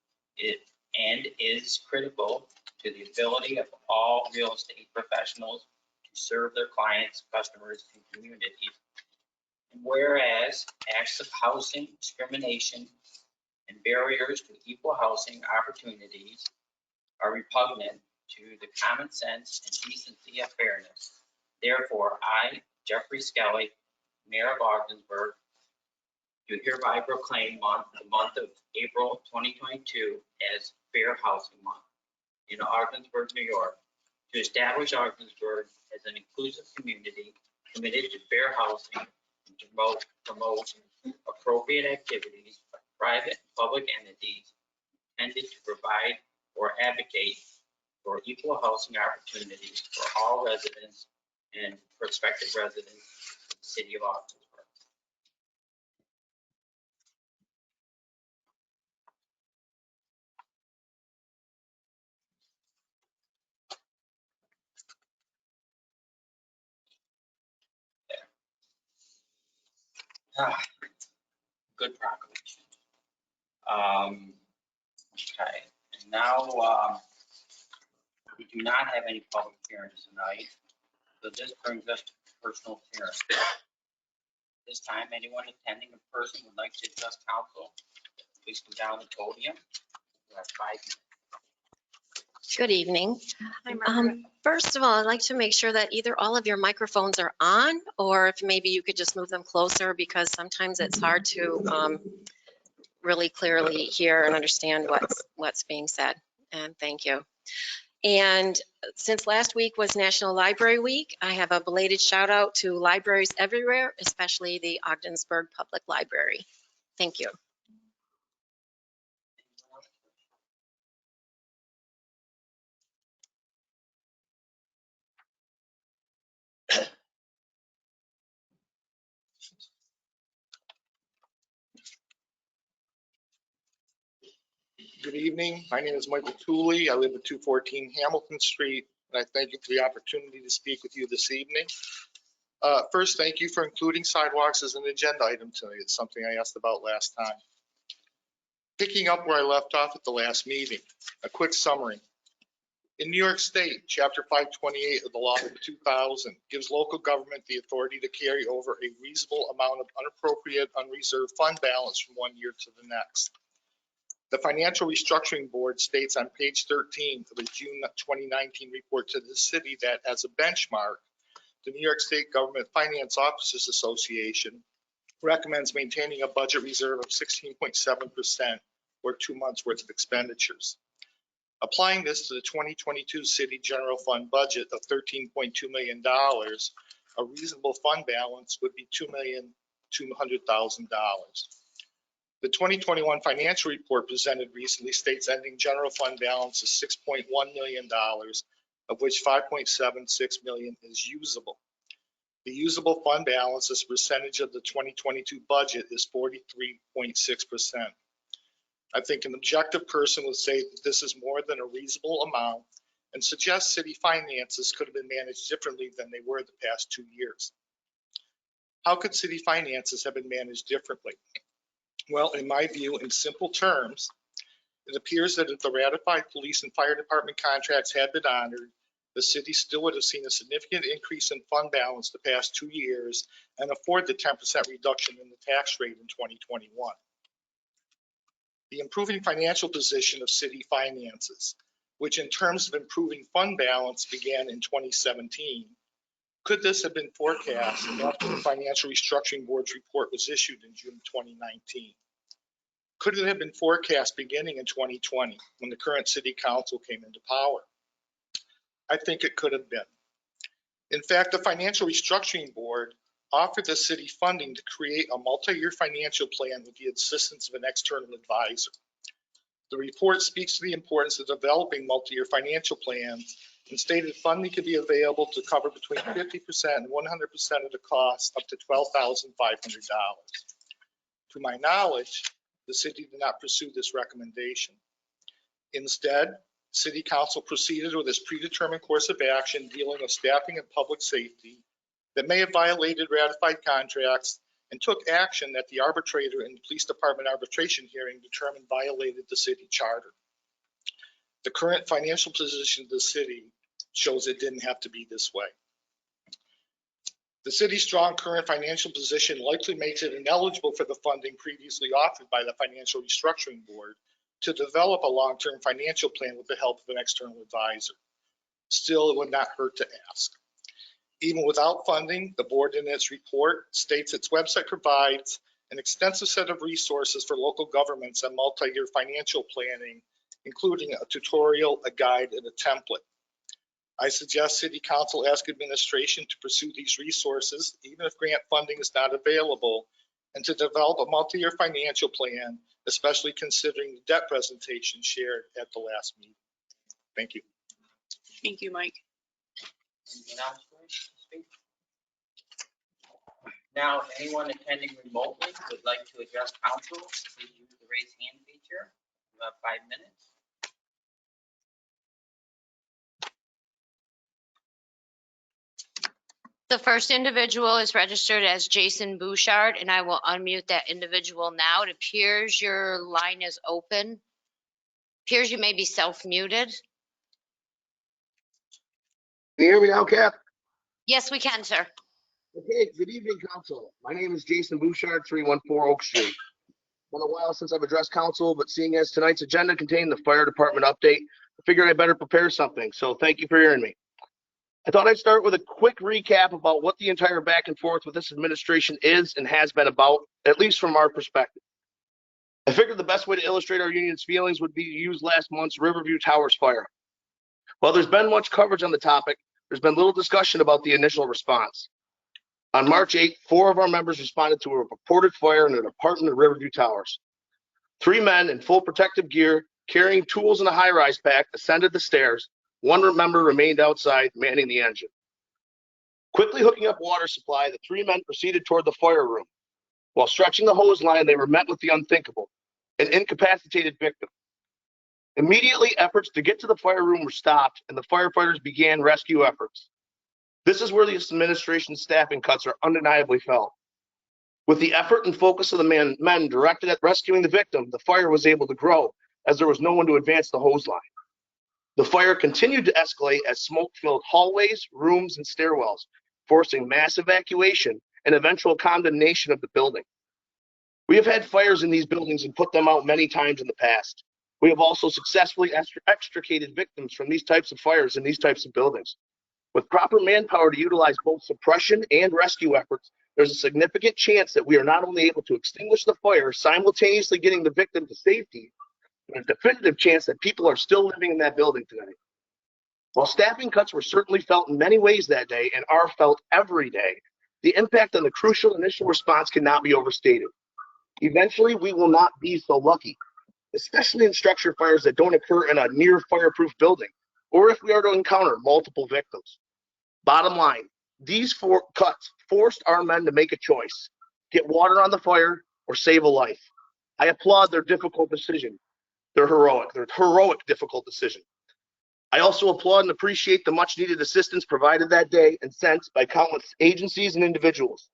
and is critical to the ability of all real estate professionals to serve their clients, customers, and communities. And whereas acts of housing discrimination and barriers to equal housing opportunities are repugnant to the common sense and decency of fairness. Therefore, I, Jeffrey Skelly, Mayor of Ogdensburg, do hereby proclaim the month of April 2022 as Fair Housing Month in Ogdensburg, New York, to establish Ogdensburg as an inclusive community committed to fair housing and to promote appropriate activities by private and public entities intended to provide or advocate for equal housing opportunities for all residents and prospective residents of the city of Ogdensburg. Good proclamation. Okay, and now we do not have any public hearings tonight, so this brings us to personal hearings. This time, anyone attending in person would like to address council, please come down the podium. You have 5 minutes. Good evening. Hi, Margaret. First of all, I'd like to make sure that either all of your microphones are on, or if maybe you could just move them closer, because sometimes it's hard to really clearly hear and understand what's being said. And thank you. And since last week was National Library Week, I have a belated shout out to libraries everywhere, especially the Ogdensburg Public Library. Thank you. Good evening. My name is Michael Tooley. I live at 214 Hamilton Street, and I thank you for the opportunity to speak with you this evening. First, thank you for including sidewalks as an agenda item tonight. It's something I asked about last time. Picking up where I left off at the last meeting, a quick summary. In New York State, Chapter 528 of the Law of 2000 gives local government the authority to carry over a reasonable amount of unappropriated, unreserved fund balance from one year to the next. The Financial Restructuring Board states on page 13 of the June 2019 report to the city that as a benchmark, the New York State Government Finance Officers Association recommends maintaining a budget reserve of 16.7% or 2 months worth of expenditures. Applying this to the 2022 city general fund budget of $13.2 million, a reasonable fund balance would be $2,200,000. The 2021 financial report presented recently states ending general fund balance is $6.1 million, of which $5.76 million is usable. The usable fund balance as a percentage of the 2022 budget is 43.6%. I think an objective person would say that this is more than a reasonable amount and suggest city finances could have been managed differently than they were the past 2 years. How could city finances have been managed differently? Well, in my view, in simple terms, It appears that if the ratified police and fire department contracts had been honored, the city still would have seen a significant increase in fund balance the past 2 years and afford the 10% reduction in the tax rate in 2021. The improving financial position of city finances, which in terms of improving fund balance began in 2017. Could this have been forecast after the Financial Restructuring Board's report was issued in June 2019? Could it have been forecast beginning in 2020 when the current city council came into power? I think it could have been. In fact, the Financial Restructuring Board offered the city funding to create a multi-year financial plan with the assistance of an external advisor. The report speaks to the importance of developing multi-year financial plans and stated funding could be available to cover between 50% and 100% of the cost up to $12,500. To my knowledge, the city did not pursue this recommendation. Instead, City Council proceeded with its predetermined course of action dealing with staffing and public safety that may have violated ratified contracts and took action that the arbitrator in the police department arbitration hearing determined violated the city charter. The current financial position of the city shows it didn't have to be this way. The city's strong current financial position likely makes it ineligible for the funding previously offered by the Financial Restructuring Board to develop a long-term financial plan with the help of an external advisor. Still, it would not hurt to ask. Even without funding, the board in its report states its website provides an extensive set of resources for local governments and multi-year financial planning, including a tutorial, a guide, and a template. I suggest City Council ask administration to pursue these resources, even if grant funding is not available, and to develop a multi-year financial plan, especially considering the debt presentation shared at the last meeting. Thank you. Thank you, Mike. Anyone else wish to speak? Now, if anyone attending remotely would like to address council, please use the raise hand feature. You have 5 minutes. The first individual is registered as Jason Bouchard, and I will unmute that individual now. It appears your line is open. Appears you may be self-muted. Can you hear me now, Kath? Yes, we can, sir. Okay, good evening, council. My name is Jason Bouchard, 314 Oak Street. Been a while since I've addressed council, but seeing as tonight's agenda contained the fire department update, I figured I better prepare something, so thank you for hearing me. I thought I'd start with a quick recap about what the entire back and forth with this administration is and has been about, at least from our perspective. I figured the best way to illustrate our union's feelings would be to use last month's Riverview Towers fire. While there's been much coverage on the topic, there's been little discussion about the initial response. On March 8th, 4 of our members responded to a reported fire in an apartment at Riverview Towers. 3 men in full protective gear, carrying tools in a high-rise pack, ascended the stairs. 1 member remained outside, manning the engine. Quickly hooking up water supply, the 3 men proceeded toward the fire room. While stretching the hose line, they were met with the unthinkable, an incapacitated victim. Immediately, efforts to get to the fire room were stopped, and the firefighters began rescue efforts. This is where the administration's staffing cuts are undeniably felt. With the effort and focus of the men directed at rescuing the victim, the fire was able to grow, as there was no one to advance the hose line. The fire continued to escalate as smoke filled hallways, rooms, and stairwells, forcing mass evacuation and eventual condemnation of the building. We have had fires in these buildings and put them out many times in the past. We have also successfully extricated victims from these types of fires in these types of buildings. With proper manpower to utilize both suppression and rescue efforts, there's a significant chance that we are not only able to extinguish the fire, simultaneously getting the victim to safety, but a definitive chance that people are still living in that building today. While staffing cuts were certainly felt in many ways that day and are felt every day, the impact on the crucial initial response cannot be overstated. Eventually, we will not be so lucky, especially in structure fires that don't occur in a near fireproof building, or if we are to encounter multiple victims. Bottom line, these 4 cuts forced our men to make a choice: get water on the fire or save a life. I applaud their difficult decision. Their heroic, difficult decision. I also applaud and appreciate the much needed assistance provided that day and sent by countless agencies and individuals.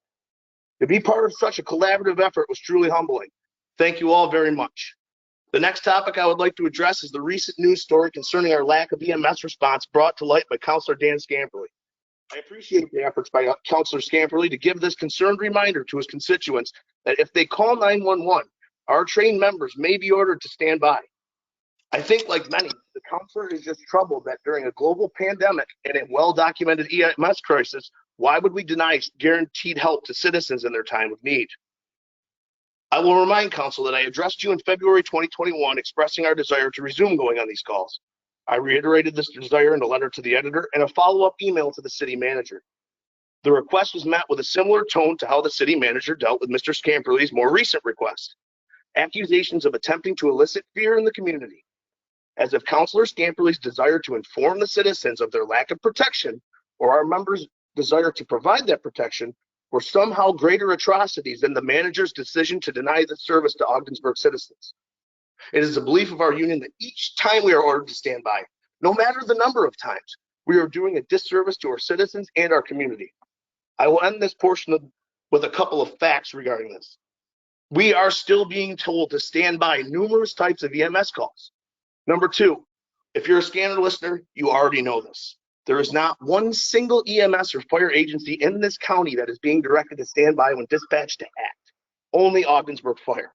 To be part of such a collaborative effort was truly humbling. Thank you all very much. The next topic I would like to address is the recent news story concerning our lack of EMS response brought to light by Counselor Dan Scamperly. I appreciate the efforts by Counselor Scamperly to give this concerned reminder to his constituents that if they call 911, our trained members may be ordered to stand by. I think, like many, the counselor is just troubled that during a global pandemic and a well-documented EMS crisis, why would we deny guaranteed help to citizens in their time of need? I will remind council that I addressed you in February 2021 expressing our desire to resume going on these calls. I reiterated this desire in a letter to the editor and a follow-up email to the city manager. The request was met with a similar tone to how the city manager dealt with Mr. Scamperly's more recent request. Accusations of attempting to elicit fear in the community. As if Councilor Scamperly's desire to inform the citizens of their lack of protection or our members' desire to provide that protection were somehow greater atrocities than the manager's decision to deny the service to Ogdensburg citizens. It is the belief of our union that each time we are ordered to stand by, no matter the number of times, we are doing a disservice to our citizens and our community. I will end this portion with a couple of facts regarding this. We are still being told to stand by numerous types of EMS calls. Number two, if you're a scanner listener, you already know this. There is not one single EMS or fire agency in this county that is being directed to stand by when dispatched to act. Only Ogdensburg Fire.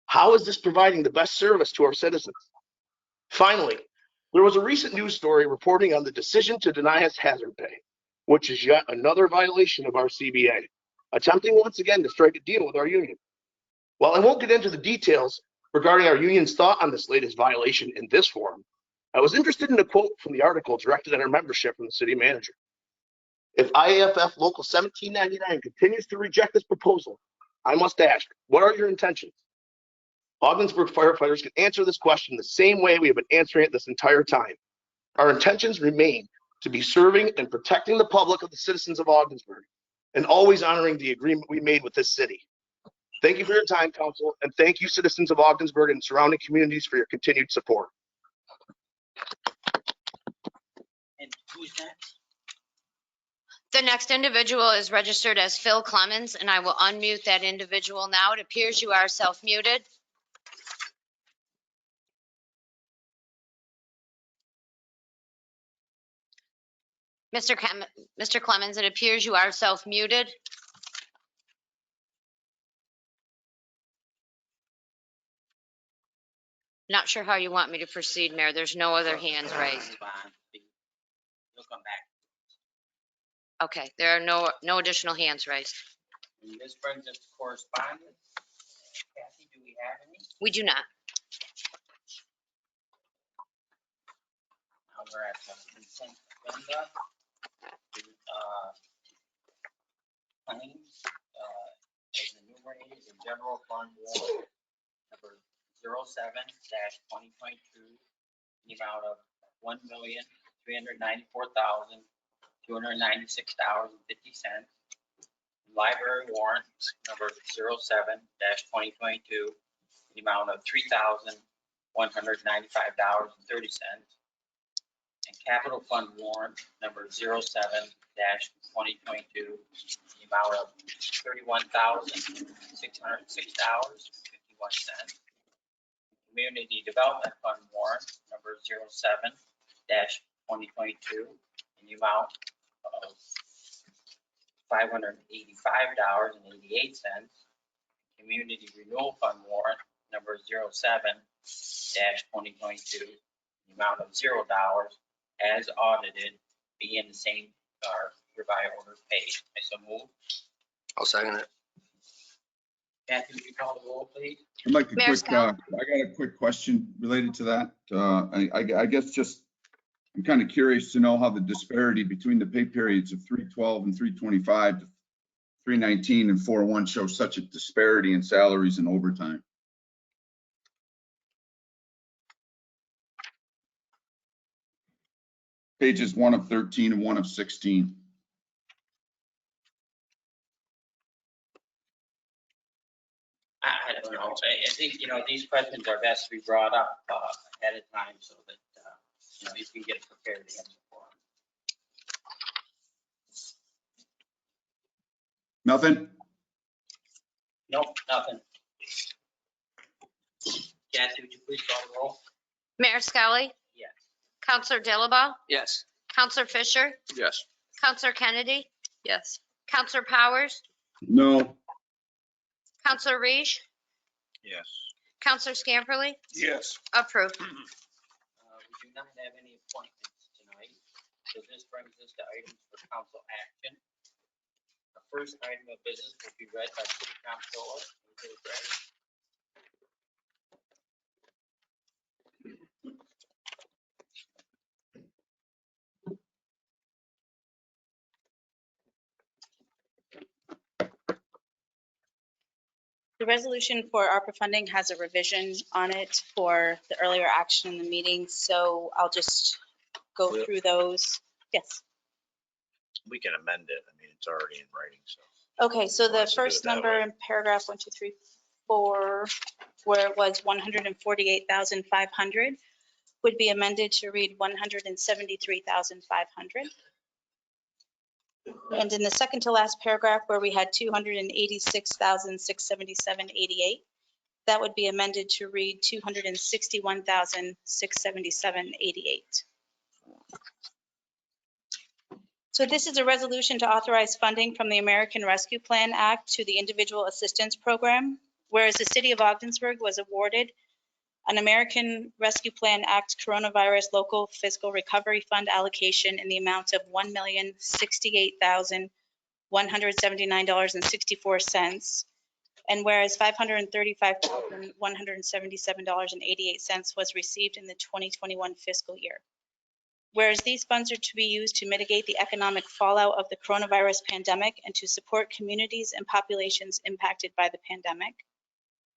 How is this providing the best service to our citizens? Finally, there was a recent news story reporting on the decision to deny us hazard pay, which is yet another violation of our CBA, attempting once again to strike a deal with our union. While I won't get into the details regarding our union's thought on this latest violation in this forum, I was interested in a quote from the article directed at our membership from the city manager. If IAFF Local 1799 continues to reject this proposal, I must ask, what are your intentions? Ogdensburg firefighters can answer this question the same way we have been answering it this entire time. Our intentions remain to be serving and protecting the public of the citizens of Ogdensburg and always honoring the agreement we made with this city. Thank you for your time, council, and thank you, citizens of Ogdensburg and surrounding communities, for your continued support. And who's next? The next individual is registered as Phil Clemens, and I will unmute that individual now. It appears you are self-muted. Mr. Clemens, it appears you are self-muted. Not sure how you want me to proceed, Mayor. There's no other hands raised. He'll come back. Okay, there are no additional hands raised. And this brings us to correspondence. Kathy, do we have any? We do not. Now we're at the consent agenda. Claims as enumerated in general fund warrant number 07-2022, the amount of $1,394,296.50. Library warrant number 07-2022, the amount of $3,195.30. And capital fund warrant number 07-2022, the amount of $31,606.51. Community Development Fund warrant number 07-2022, in the amount of $585.88. Community Renewal Fund warrant number 07-2022, the amount of $0, as audited, be in the same hereby order paid. I so move. I'll second it. Kathy, would you call the roll, please? I'd like a Mayor quick, Scott? I got a quick question related to that. I guess just, I'm kind of curious to know how the disparity between the pay periods of 312 and 325 to 319 and 401 shows such a disparity in salaries and overtime. Pages 1 of 13 and 1 of 16. I don't know. I think, these questions are best to be brought up ahead of time so that, you can get prepared to answer for them. Nothing? Nope, nothing. Kathy, would you please call the roll? Mayor Skelly, Yes. Counselor Dilaba, Yes. Counselor Fisher, Yes. Counselor Kennedy, Yes. Counselor Powers, No. Counselor Reish, Yes. Counselor Scamperly, Yes. approved. We do not have any appointments tonight, so this brings us to items for council action. The first item of business will be read by City Comptroller. Angela Gray. The resolution for ARPA funding has a revision on it for the earlier action in the meeting, so I'll just go Will- through those. Yes. We can amend it. I mean, it's already in writing, so. Okay, so Want the us to do it first that number way? in paragraph 1, 2, 3, 4, where it was 148,500, would be amended to read 173,500. And in the second to last paragraph where we had 286,677.88, that would be amended to read 261,677.88. So this is a resolution to authorize funding from the American Rescue Plan Act to the Individual Assistance Program, whereas the city of Ogdensburg was awarded an American Rescue Plan Act Coronavirus Local Fiscal Recovery Fund allocation in the amount of $1,068,179.64. And whereas $535,177.88 was received in the 2021 fiscal year. Whereas these funds are to be used to mitigate the economic fallout of the coronavirus pandemic and to support communities and populations impacted by the pandemic.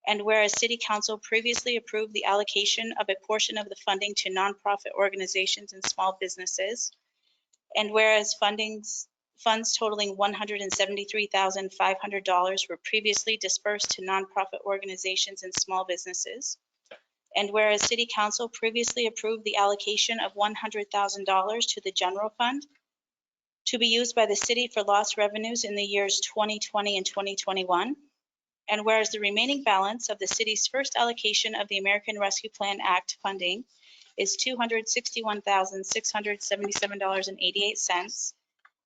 And whereas City Council previously approved the allocation of a portion of the funding to nonprofit organizations and small businesses. And whereas funds totaling $173,500 were previously dispersed to nonprofit organizations and small businesses. And whereas City Council previously approved the allocation of $100,000 to the general fund to be used by the city for lost revenues in the years 2020 and 2021. And whereas the remaining balance of the city's first allocation of the American Rescue Plan Act funding is $261,677.88.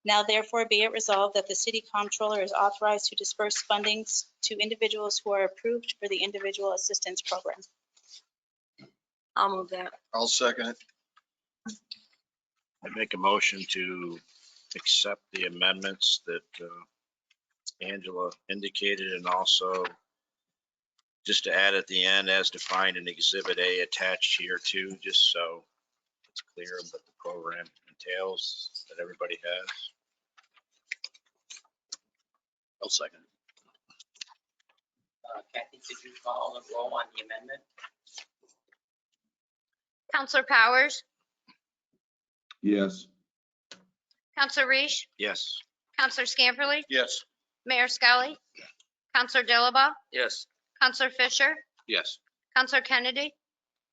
Now therefore be it resolved that the city comptroller is authorized to disperse fundings to individuals who are approved for the individual assistance program. I'll move that. I'll second it. I make a motion to accept the amendments that Angela indicated, and also just to add at the end as defined in Exhibit A attached here too, just so it's clear what the program entails that everybody has. I'll second. Kathy, could you call the roll on the amendment? Counselor Powers, Yes. Counselor Reish, Yes. Counselor Scamperly, Yes. Mayor Skelly, Counselor Dilaba, Yes. Counselor Fisher, Yes. Counselor Kennedy,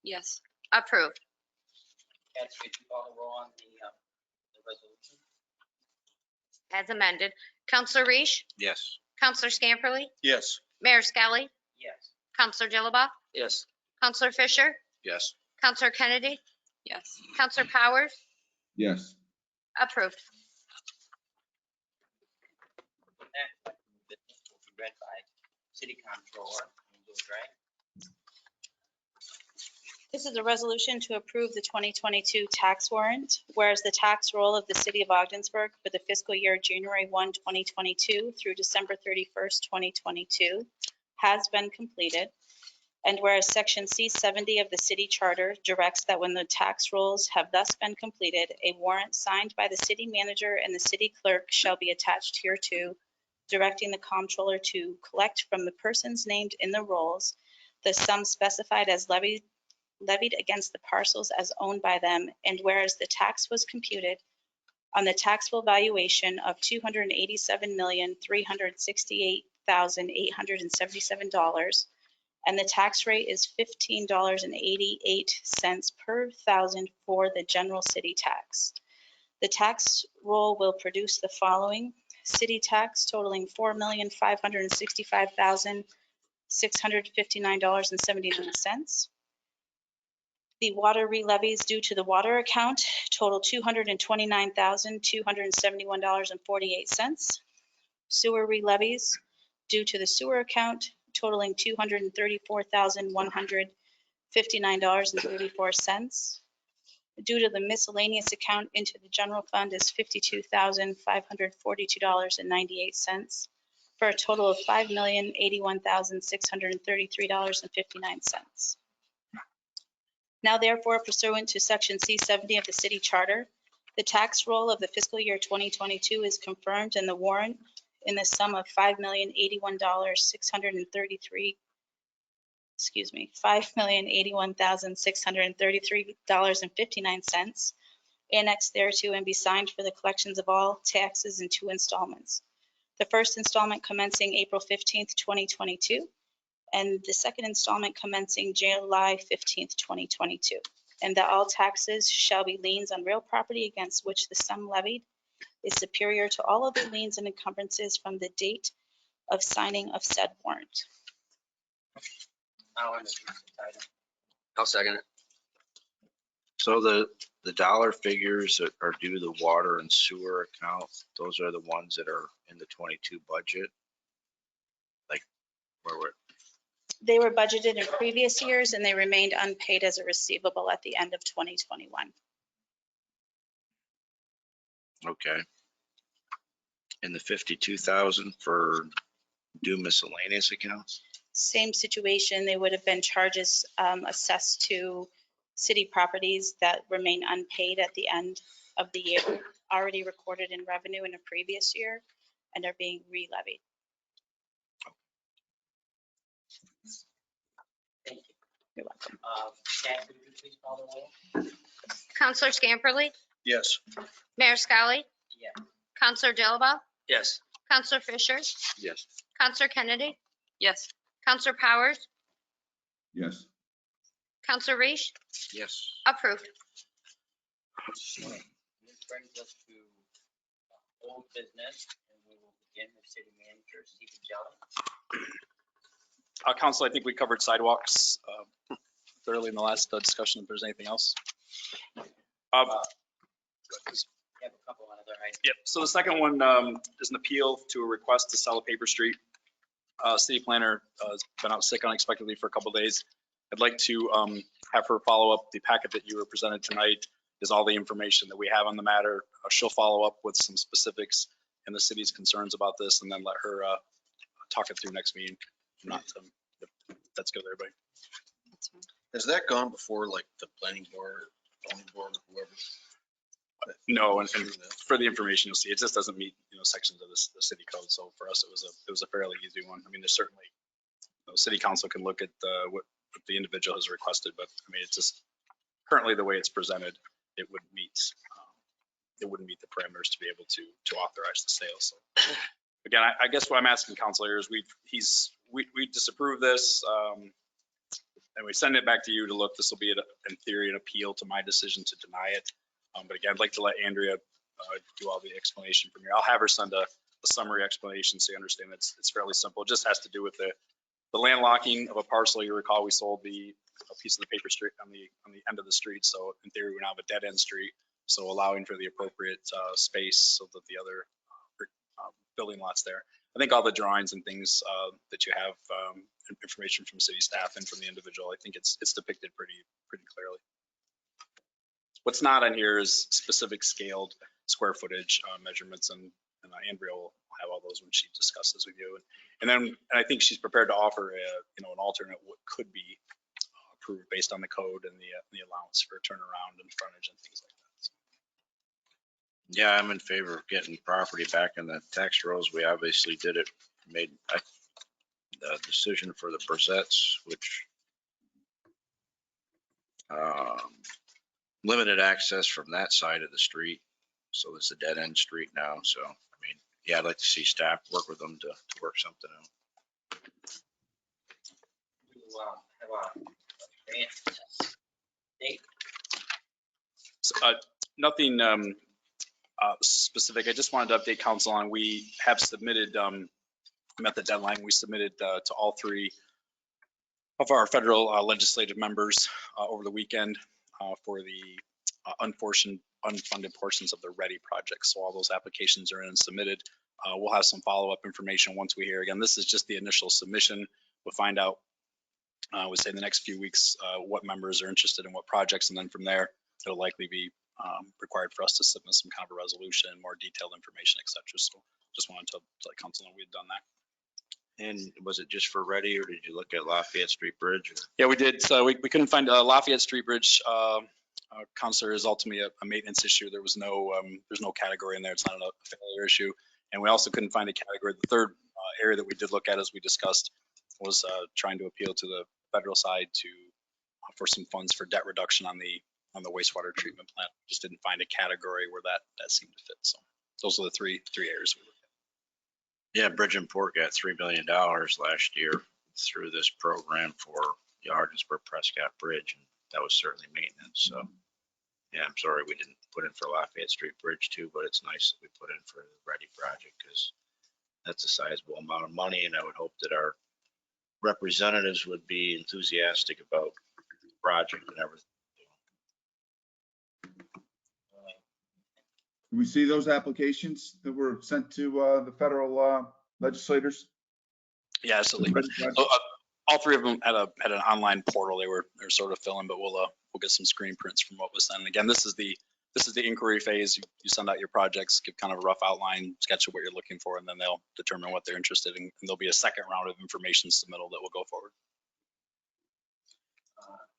Yes. Kathy, approved. could you call the roll on the resolution? As amended. Counselor Reish, Yes. Counselor Scamperly, Yes. Mayor Skelly, Yes. Counselor Dilaba, Yes. Counselor Fisher, Yes. Counselor Kennedy, Yes. Counselor Powers, Yes. approved. Next item of business will be read by City Comptroller Angela Gray. This is a resolution to approve the 2022 tax warrant, whereas the tax roll of the city of Ogdensburg for the fiscal year January 1, 2022 through December 31st, 2022 has been completed. And whereas section C70 of the city charter directs that when the tax rolls have thus been completed, a warrant signed by the city manager and the city clerk shall be attached hereto, directing the comptroller to collect from the persons named in the rolls the sum specified as levied against the parcels as owned by them. And whereas the tax was computed on the taxable valuation of $287,368,877, and the tax rate is $15.88 per thousand for the general city tax. The tax roll will produce the following: city tax totaling $4,565,000 $659.79. The water re-levies due to the water account total $229,271.48. Sewer re-levies due to the sewer account totaling $234,159.34. Due to the miscellaneous account into the general fund is $52,542.98 for a total of $5,081,633.59. Now therefore pursuant to section C70 of the city charter, the tax roll of the fiscal year 2022 is confirmed and the warrant in the sum of $5,081,633.59 annexed thereto and be signed for the collections of all taxes in 2 installments. The first installment commencing April 15th, 2022, and the second installment commencing July 15th, 2022. And that all taxes shall be liens on real property against which the sum levied is superior to all other liens and encumbrances from the date of signing of said warrant. I'll second it. So the dollar figures that are due the water and sewer account, those are the ones that are in the 22 budget? Like where we're, They were budgeted in previous years and they remained unpaid as a receivable at the end of 2021. okay. And the 52,000 for due miscellaneous accounts? Same situation, they would have been charges assessed to city properties that remain unpaid at the end of the year, already recorded in revenue in a previous year, and are being re-levied. Thank you. You're welcome. Chad, would you please call the roll? Counselor Scamperly, Yes. Mayor Scully, Yeah. Counselor Dilaba, Yes. Counselor Fisher, Yes. Counselor Kennedy, Yes. Counselor Powers, Yes. Counselor Reese, Yes. approved. This brings us to old business, and we will begin with city manager Stephen Jelly. Council, I think we covered sidewalks thoroughly in the last discussion. If there's anything else. You have a couple other items. Yep. So the second one is an appeal to a request to sell a paper street. City planner has been out sick unexpectedly for a couple of days. I'd like to have her follow up. The packet that you were presented tonight is all the information that we have on the matter. She'll follow up with some specifics and the city's concerns about this, and then let her talk it through next meeting. Not that's good with everybody. Has that gone before like the planning board, zoning board, or whoever? No, and for the information you'll see, it just doesn't meet sections of the city code. So for us, it was a fairly easy one. I mean, there's certainly city council can look at what the individual has requested, but I mean, it's just currently the way it's presented, it wouldn't meet the parameters to be able to authorize the sale. So again, I guess what I'm asking council here is we disapprove this and we send it back to you to look. This will be in theory an appeal to my decision to deny it. But again, I'd like to let Andrea do all the explanation from here. I'll have her send a summary explanation so you understand it's fairly simple. It just has to do with the landlocking of a parcel. You recall we sold a piece of the paper street on the end of the street. So in theory, we now have a dead end street. So allowing for the appropriate space so that the other building lots there. I think all the drawings and things that you have, information from city staff and from the individual, I think it's depicted pretty clearly. What's not on here is specific scaled square footage measurements, and Andrea will have all those when she discusses with you. And I think she's prepared to offer an alternate what could be approved based on the code and the allowance for turnaround and frontage and things like that. So. Yeah, I'm in favor of getting property back in the tax rolls. We obviously made the decision for the Brissettes, which limited access from that side of the street. So it's a dead end street now. So, I mean, yeah, I'd like to see staff work with them to work something out. We will have a grant date. So, nothing specific. I just wanted to update council on we have submitted, met the deadline. We submitted to all three of our federal legislative members over the weekend for the unfunded portions of the READY project. So all those applications are in and submitted. We'll have some follow-up information once we hear. Again, this is just the initial submission. We'll find out, I would say in the next few weeks, what members are interested in what projects. And then from there, it'll likely be required for us to submit some kind of a resolution, more detailed information, et cetera. So just wanted to let council know we'd done that. And was it just for Ready, or did you look at Lafayette Street Bridge? Yeah, we did. So we couldn't find Lafayette Street Bridge. Counselor, is ultimately a maintenance issue. There's no category in there. It's not a failure issue. And we also couldn't find a category. The third area that we did look at, as we discussed, was trying to appeal to the federal side for some funds for debt reduction on the wastewater treatment plant. Just didn't find a category where that seemed to fit. So those are the three areas we looked at. Yeah, Bridge and Port got $3 million last year through this program for the Ogdensburg Prescott Bridge, and that was certainly maintenance. So, yeah, I'm sorry we didn't put in for Lafayette Street Bridge too, but it's nice that we put in for the Ready project because that's a sizable amount of money, and I would hope that our representatives would be enthusiastic about the project and everything. Do we see those applications that were sent to the federal legislators? Yeah, absolutely. So, all three of them had an online portal. They're sort of filling, but we'll get some screen prints from what was sent. And again, this is the inquiry phase. You send out your projects, give kind of a rough outline, sketch of what you're looking for, and then they'll determine what they're interested in. And there'll be a second round of information submittal that will go forward.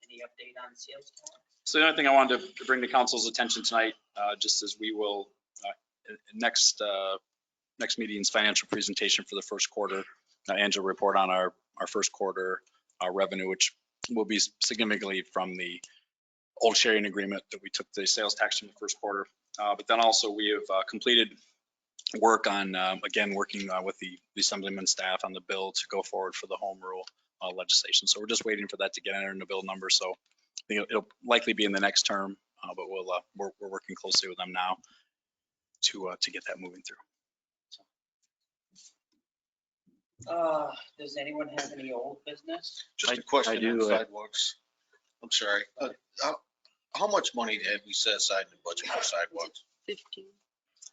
Any update on sales tax? So the only thing I wanted to bring to council's attention tonight, just as we will next meeting's financial presentation for the first quarter, Angela will report on our first quarter revenue, which will be significantly from the old sharing agreement that we took the sales tax from the first quarter. But then also we have completed work on, again, working with the assemblyman staff on the bill to go forward for the home rule legislation. So we're just waiting for that to get entered in the bill number. So I think it'll likely be in the next term, but we're working closely with them now to get that moving through. Does anyone have any old business? Just a question I do, on sidewalks. I'm sorry. How much money have we set aside in the budget for sidewalks? 15. I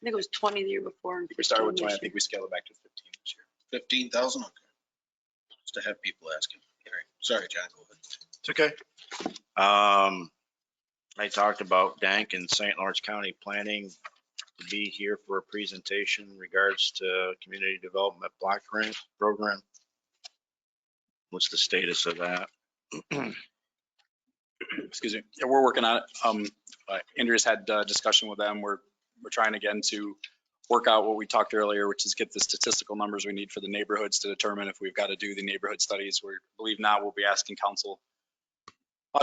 think it was 20 the year before. And We started with 20. I this year. think we scaled it back to 15 this year. 15,000? Okay. Just to have people asking. All right. Sorry, John. Go ahead. It's okay. I talked about Dank and St. Lawrence County planning to be here for a presentation in regards to community development block grant program. What's the status of that? Excuse me. Yeah, we're working on it. Andrea's had a discussion with them. We're trying again to work out what we talked earlier, which is get the statistical numbers we need for the neighborhoods to determine if we've got to do the neighborhood studies. We believe now we'll be asking council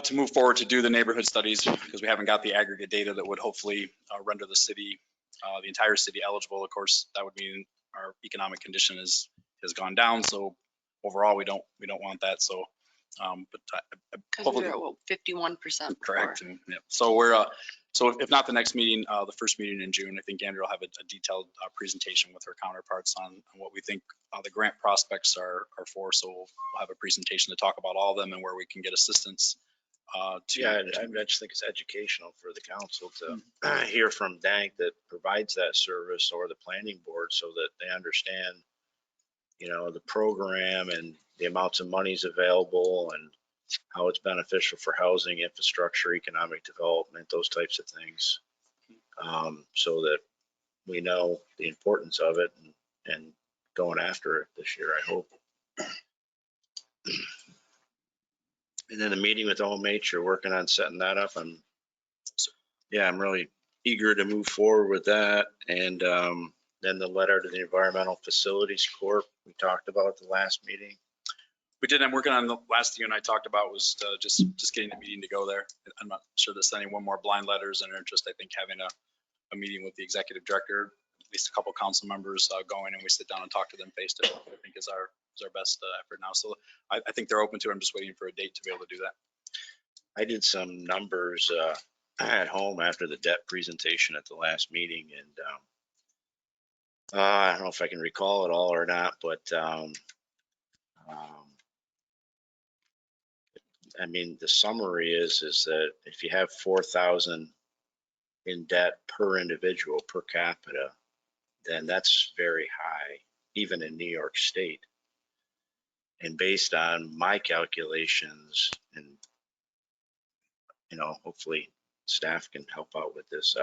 to move forward to do the neighborhood studies because we haven't got the aggregate data that would hopefully render the city, the entire city eligible. Of course, that would mean our economic condition has gone down. So overall, we don't want that. So, Because we're at 51%. Correct. And, yeah. So we're so if not the next meeting, the first meeting in June, I think Andrew will have a detailed presentation with her counterparts on what we think the grant prospects are for. So we'll have a presentation to talk about all of them and where we can get assistance. I just think it's educational for the council to hear from Dank that provides that service or the planning board so that they understand, the program and the amounts of monies available and how it's beneficial for housing, infrastructure, economic development, those types of things. So that we know the importance of it and going after it this year, I hope. And then the meeting with OMH, you're working on setting that up. I'm really eager to move forward with that. And then the letter to the Environmental Facilities Corp. We talked about at the last meeting. We did. I'm working on the last thing you and I talked about was just getting the meeting to go there. I'm not sure they're sending one more blind letters and are just, I think, having a meeting with the executive director, at least a couple council members going and we sit down and talk to them face to face. I think is our best effort now. So I think they're open to it. I'm just waiting for a date to be able to do that. I did some numbers at home after the debt presentation at the last meeting, and I don't know if I can recall it all or not, but I mean, the summary is that if you have 4,000 in debt per individual per capita, then that's very high, even in New York State. And based on my calculations, and hopefully staff can help out with this,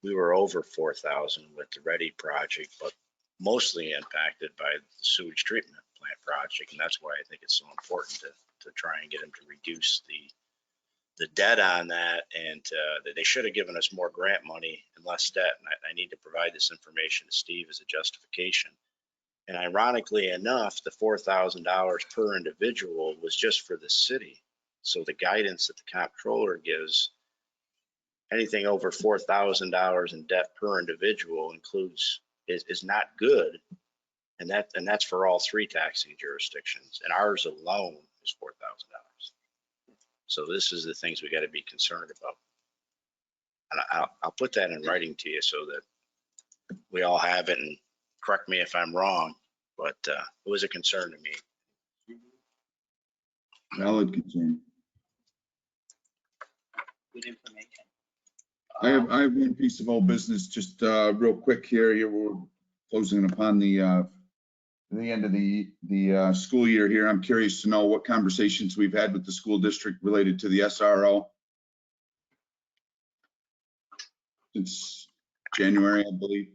we were over 4,000 with the Ready project, but mostly impacted by the sewage treatment plant project, and that's why I think it's so important to try and get them to reduce the debt on that, and that they should have given us more grant money and less debt. And I need to provide this information to Steve as a justification. And ironically enough, the $4,000 per individual was just for the city. So the guidance that the comptroller gives, anything over $4,000 in debt per individual is not good. And that's for all 3 taxing jurisdictions. And ours alone is $4,000. So this is the things we got to be concerned about. And I'll put that in writing to you so that we all have it, and correct me if I'm wrong, but it was a concern to me. Valid concern. Good information. I have one piece of old business, just real quick here. We're closing upon the end of the school year here. I'm curious to know what conversations we've had with the school district related to the SRO since January, I believe.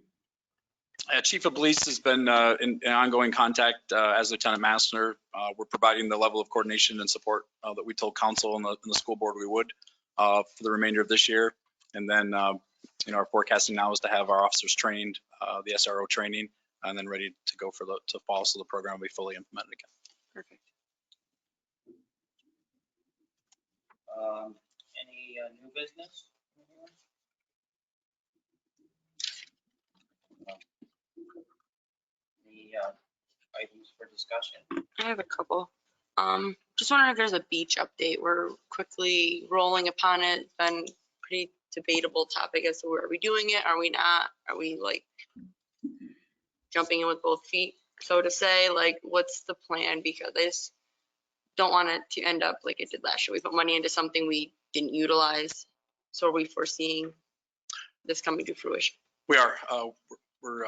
Chief of Police has been in ongoing contact as Lieutenant Massner. We're providing the level of coordination and support that we told council and the school board we would for the remainder of this year. And then, our forecasting now is to have our officers trained, the SRO training, and then ready to go to fall, so the program will be fully implemented again. Perfect. Any new business? Any items for discussion? I have a couple. Just wondering if there's a beach update. We're quickly rolling upon it. It's been pretty debatable topic as to are we doing it? Are we not? Are we like jumping in with both feet, so to say? Like, what's the plan? Because I just don't want it to end up like it did last year. We put money into something we didn't utilize. So are we foreseeing this coming to fruition? We are. We're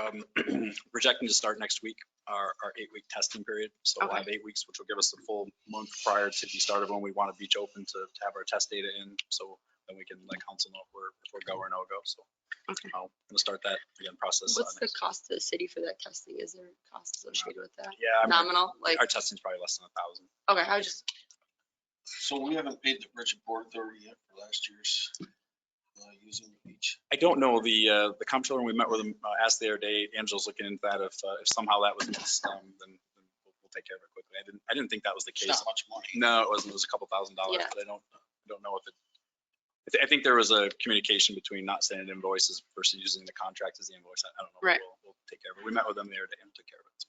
projecting to start next week, our 8-week testing period. So we'll have 8 weeks, which will give us a full month prior to the start of when we want a beach open to have our test data in. So then we can let council know if we're go or no go. So I'm going to start that again process. What's the cost to the city for that testing? Is there a cost associated with that? Yeah, nominal. Like our testing is probably less than 1,000. Okay, I was just. So we haven't paid the Bridge and Port Authority yet for last year's using the beach. I don't know. The comptroller, when we met with him, asked the other day, Angela's looking into that. If somehow that was missed, then we'll take care of it quickly. I didn't think that was the case. It's not much money. No, it wasn't. It was a couple $1,000, Yeah. but I don't know if it. I think there was a communication between not sending invoices versus using the contract as the invoice. I don't know. Right. We'll take care of it. We met with them the other day and took care of it.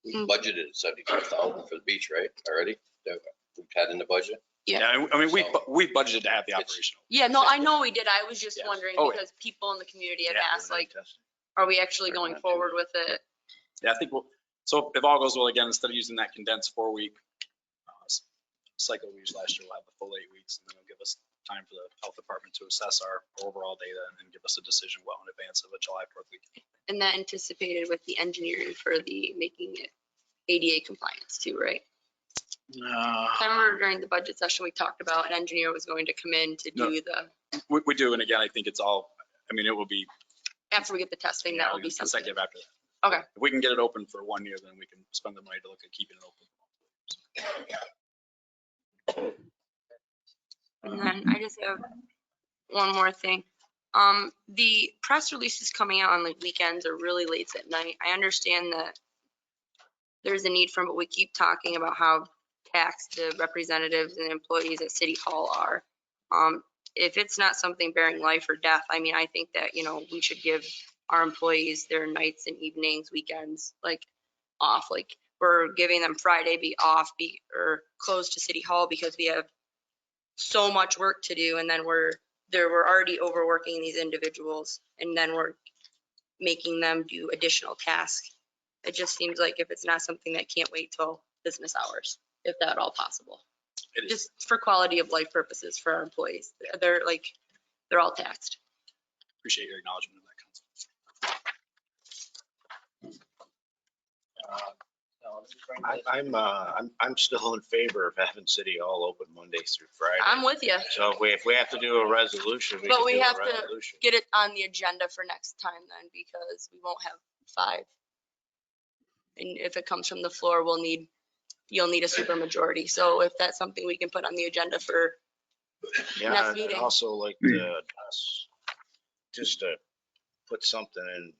We budgeted 75,000 for the beach, right? Already? That we've had in the budget? Yeah, I mean, we budgeted to have the operational. Yeah, no, I know we did. I was just Yes. wondering Oh, because people in the community have Yeah. asked, like, are we actually going forward with it? Yeah, I think so if all goes well, again, instead of using that condensed 4-week cycle we used last year, we'll have the full 8 weeks, and then it'll give us time for the health department to assess our overall data and give us a decision well in advance of a July 4th week. And that anticipated with the engineering for the making it ADA compliance too, right? I remember during the budget session, we talked about an engineer was going to come in to do We do, and again, I think it's all, I mean, it will be. after we get the testing, that will be something. Consecutive after that. Okay. If we can get it open for 1 year, then we can spend the money to look at keeping it open. And then I just have one more thing. The press releases coming out on like weekends or really late at night. I understand that there's a need for them, but we keep talking about how taxed the representatives and employees at City Hall are. If it's not something bearing life or death, I mean, I think that, we should give our employees their nights and evenings, weekends, like off. Like we're giving them Friday be off, or closed to City Hall because we have so much work to do. And then we're already overworking these individuals, and then we're making them do additional tasks. It just seems like if it's not something that can't wait till business hours, if that at all possible. It is. just for quality of life purposes for our employees. They're all taxed. Appreciate your acknowledgement of that, Council. I'm still in favor of having City Hall open Monday through Friday. I'm with you, So if we have to do a resolution, we but can we do have a to resolution. get it on the agenda for next time then, because we won't have 5. And if it comes from the floor, you'll need a super majority. So if that's something we can put on the agenda for Yeah, next I'd meeting. also like to just to put something in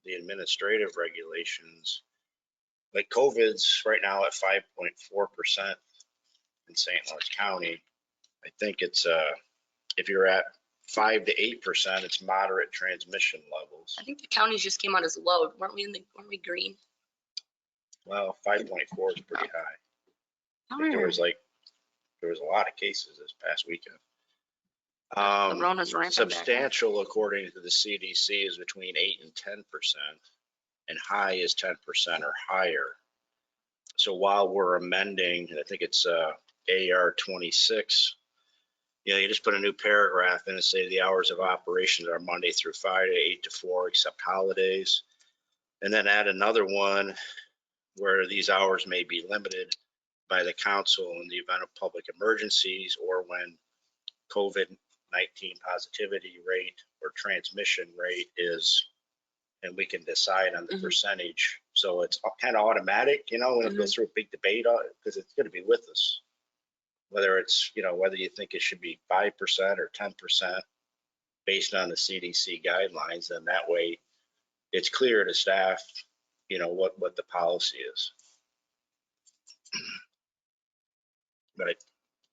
the administrative regulations. Like COVID's right now at 5.4% in St. Lawrence County. I think it's if you're at 5 to 8%, it's moderate transmission levels. I think the counties just came out as low. Weren't we green? Well, 5.4 is pretty high. I think there was a lot of cases this past weekend. The Rona's ramping back. Substantial, according to the CDC, is between 8 and 10%, and high is 10% or higher. So while we're amending, I think it's AR 26, you just put a new paragraph in and say the hours of operations are Monday through Friday, 8 to 4, except holidays. And then add another one where these hours may be limited by the council in the event of public emergencies or when COVID-19 positivity rate or transmission rate is, and we can decide on the percentage. So it's kind of automatic, we don't go through a big debate on it because it's going to be with us. Whether it's, whether you think it should be 5% or 10% based on the CDC guidelines, and that way it's clear to staff, what the policy is. But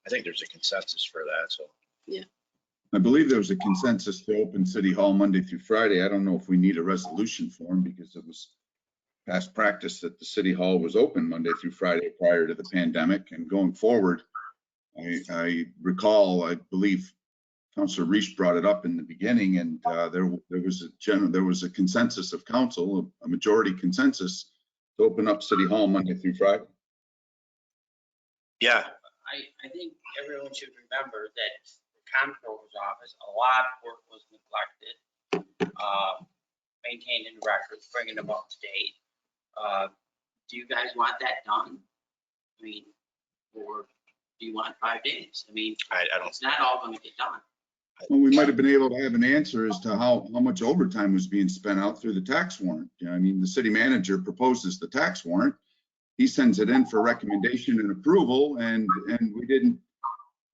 I think there's a consensus for that, so. Yeah. I believe there was a consensus to open City Hall Monday through Friday. I don't know if we need a resolution for them because it was past practice that the City Hall was open Monday through Friday prior to the pandemic. And going forward, I recall, I believe Councilor Reese brought it up in the beginning, and there was a consensus of council, a majority consensus to open up City Hall Monday through Friday. Yeah. I think everyone should remember that the comptroller's office, a lot of work was neglected, maintaining records, bringing them up to date. Do you guys want that done? I mean, or do you want 5 days? I mean, I don't. It's not all going to get done. Well, we might have been able to have an answer as to how much overtime was being spent out through the tax warrant. I mean, the city manager proposes the tax warrant. He sends it in for recommendation and approval, and we didn't,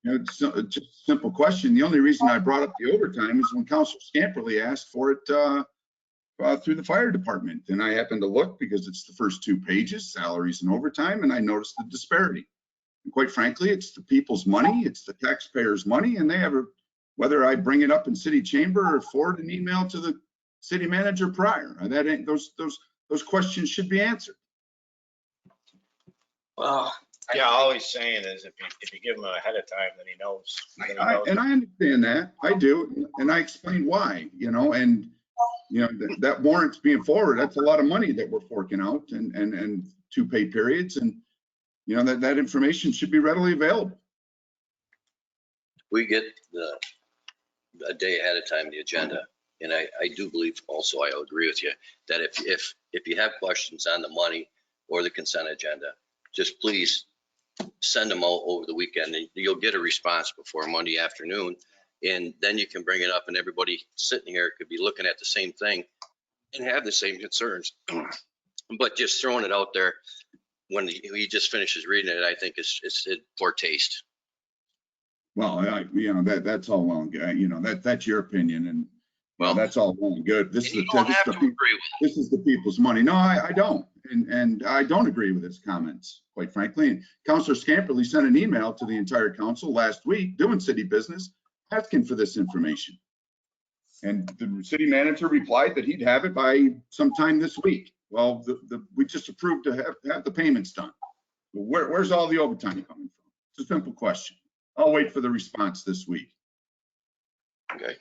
it's just a simple question. The only reason I brought up the overtime is when Councilor Scamperly asked for it through the fire department. And I happened to look because it's the first 2 pages, salaries and overtime, and I noticed the disparity. And quite frankly, it's the people's money, it's the taxpayers' money, and they have whether I bring it up in city chamber or forward an email to the city manager prior, those questions should be answered. Well, yeah, all he's saying is if you give him ahead of time, then he knows. And I understand that, I do, and I explained why, and that warrant's being forwarded, that's a lot of money that we're forking out and 2 pay periods, and that information should be readily available. We get a day ahead of time the agenda, and I do believe also, I agree with you, that if you have questions on the money or the consent agenda, just please send them out over the weekend, and you'll get a response before Monday afternoon, and then you can bring it up, and everybody sitting here could be looking at the same thing and have the same concerns. But just throwing it out there when he just finishes reading it, I think it's poor taste. Well, that's all well and good. That's your opinion, and well, that's all well and good. This is the people's money. No, I don't, and I don't agree with his comments, quite frankly. And Councilor Scamperly sent an email to the entire council last week, doing city business, asking for this information, and the city manager replied that he'd have it by sometime this week. Well, we just approved to have the payments done. Where's all the overtime coming from? It's a simple question. I'll wait for the response this week. Okay.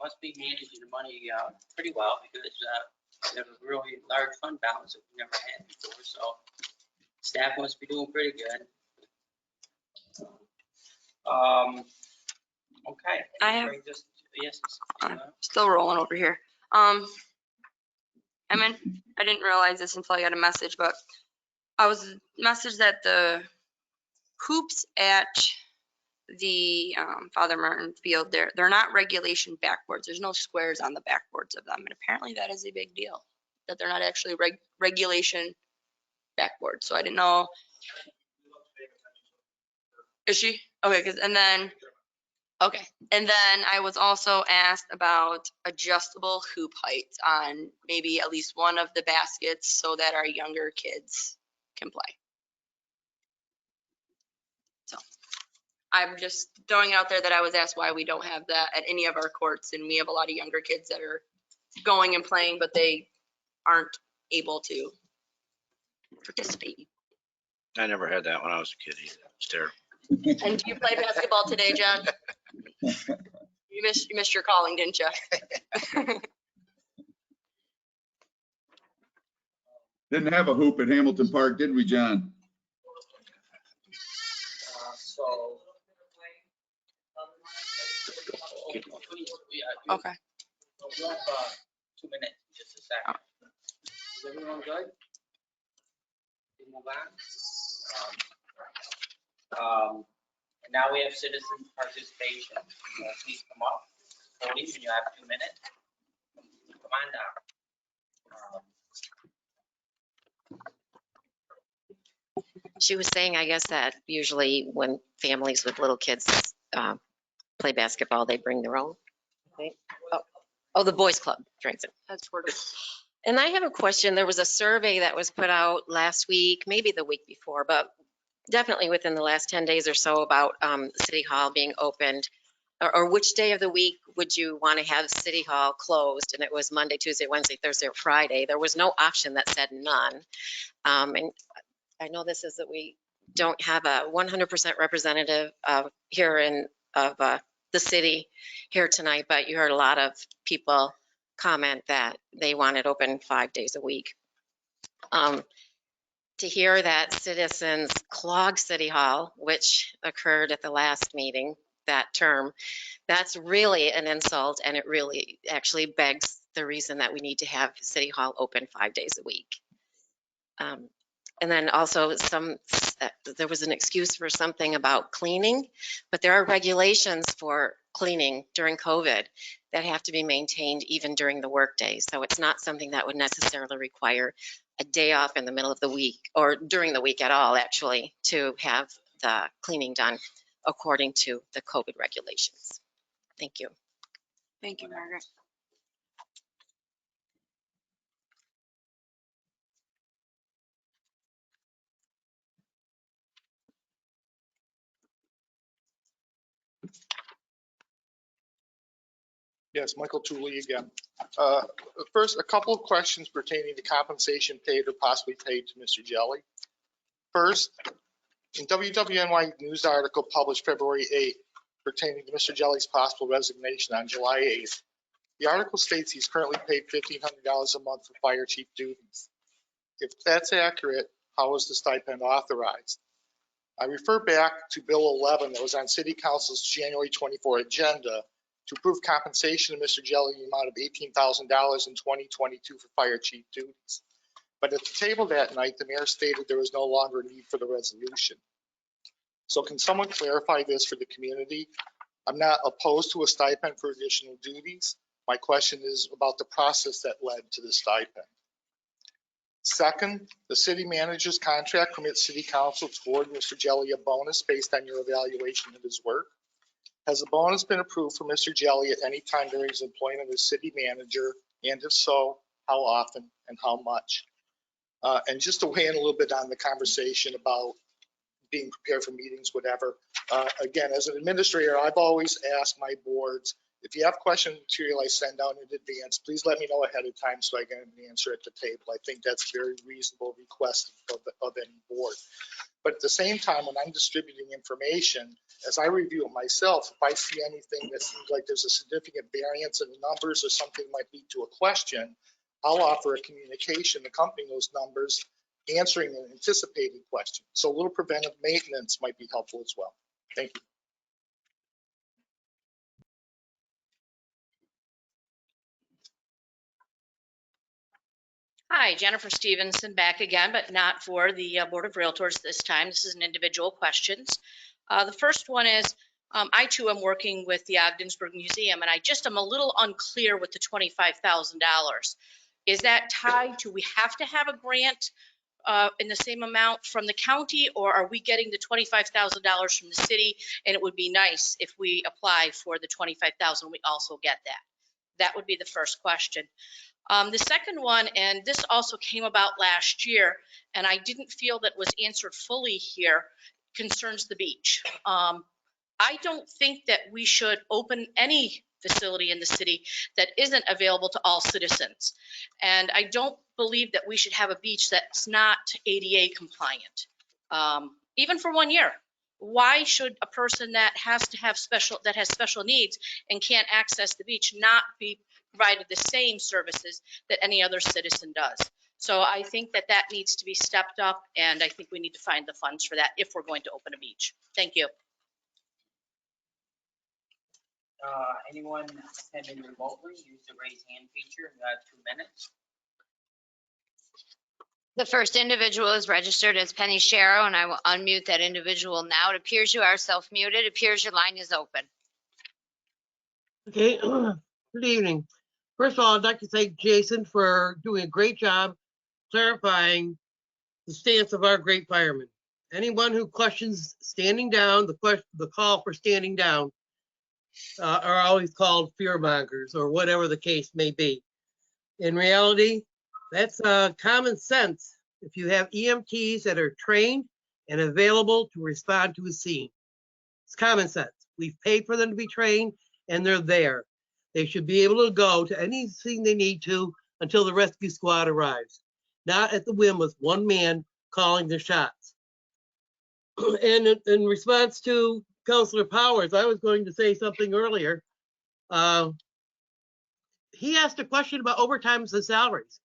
Must be managing the money pretty well because we have a really large fund balance that we never had before. So staff must be doing pretty good. Okay. I have- Brings us- Yes. Still rolling over here. I didn't realize this until I got a message, but I was messaged that the hoops at the Father Martin Field, they're not regulation backboards. There's no squares on the backboards of them. And apparently that is a big deal, that they're not actually regulation backboards. So I didn't know. Is she? Okay, okay. And then I was also asked about adjustable hoop heights on maybe at least one of the baskets so that our younger kids can play. So I'm just throwing it out there that I was asked why we don't have that at any of our courts, and we have a lot of younger kids that are going and playing, but they aren't able to participate. I never had that when I was a kid either. It's terrible. And do you play basketball today, John? You missed your calling, didn't you? Didn't have a hoop at Hamilton Park, did we, John? Okay. We'll have 2 minutes, just a second. Is everyone good? We move on. Now we have citizen participation. Please come up. Cody, you have 2 minutes. Come on down. She was saying, I guess, that usually when families with little kids play basketball, they bring their own. Right? Oh, the boys club drinks it. That's sort of. And I have a question. There was a survey that was put out last week, maybe the week before, but definitely within the last 10 days or so about City Hall being opened, or which day of the week would you want to have City Hall closed? And it was Monday, Tuesday, Wednesday, Thursday, or Friday. There was no option that said none. And I know this is that we don't have a 100% representative here of the city here tonight, but you heard a lot of people comment that they want it open 5 days a week. To hear that citizens clog City Hall, which occurred at the last meeting that term, that's really an insult, and it really actually begs the reason that we need to have City Hall open 5 days a week. And then also there was an excuse for something about cleaning, but there are regulations for cleaning during COVID that have to be maintained even during the workday. So it's not something that would necessarily require a day off in the middle of the week or during the week at all, actually, to have the cleaning done according to the COVID regulations. Thank you. Thank you, Margaret. Yes, Michael Tooley again. First, a couple of questions pertaining to compensation paid or possibly paid to Mr. Jelly. First, in WWNY news article published February 8th pertaining to Mr. Jelly's possible resignation on July 8th, the article states he's currently paid $1,500 a month for fire chief duties. If that's accurate, how is the stipend authorized? I refer back to Bill 11 that was on City Council's January 24 agenda to approve compensation to Mr. Jelly in the amount of $18,000 in 2022 for fire chief duties. But at the table that night, the mayor stated there was no longer a need for the resolution. So can someone clarify this for the community? I'm not opposed to a stipend for additional duties. My question is about the process that led to the stipend. Second, the city manager's contract permits City Council to award Mr. Jelly a bonus based on your evaluation of his work. Has a bonus been approved for Mr. Jelly at any time during his employment as city manager? And if so, how often and how much? And just to weigh in a little bit on the conversation about being prepared for meetings, whatever. Again, as an administrator, I've always asked my boards, if you have question material I send out in advance, please let me know ahead of time so I get an answer at the table. I think that's a very reasonable request of any board. But at the same time, when I'm distributing information, as I review it myself, if I see anything that seems like there's a significant variance in the numbers or something might lead to a question, I'll offer a communication accompanying those numbers, answering an anticipated question. So a little preventive maintenance might be helpful as well. Thank you. Hi, Jennifer Stevenson back again, but not for the Board of Realtors this time. This is an individual questions. The first one is, I too am working with the Ogdensburg Museum, and I just am a little unclear with the $25,000. Is that tied to, we have to have a grant in the same amount from the county, or are we getting the $25,000 from the city? And it would be nice if we apply for the $25,000, we also get that. That would be the first question. The second one, and this also came about last year, and I didn't feel that was answered fully here, concerns the beach. I don't think that we should open any facility in the city that isn't available to all citizens. And I don't believe that we should have a beach that's not ADA compliant, even for 1 year. Why should a person that has special needs and can't access the beach not be provided the same services that any other citizen does? So I think that that needs to be stepped up, and I think we need to find the funds for that if we're going to open a beach. Thank you. Anyone attending remotely, use the raise hand feature. You got 2 minutes. The first individual is registered as Penny Sharrow, and I will unmute that individual now. It appears you are self-muted. It appears your line is open. Okay, good evening. First of all, I'd like to thank Jason for doing a great job clarifying the stance of our great firemen. Anyone who questions standing down, the call for standing down, are always called fearmongers or whatever the case may be. In reality, that's common sense if you have EMTs that are trained and available to respond to a scene. It's common sense. We've paid for them to be trained and they're there. They should be able to go to anything they need to until the rescue squad arrives, not at the whim with one man calling the shots. And in response to Councilor Powers, I was going to say something earlier. He asked a question about overtimes and salaries.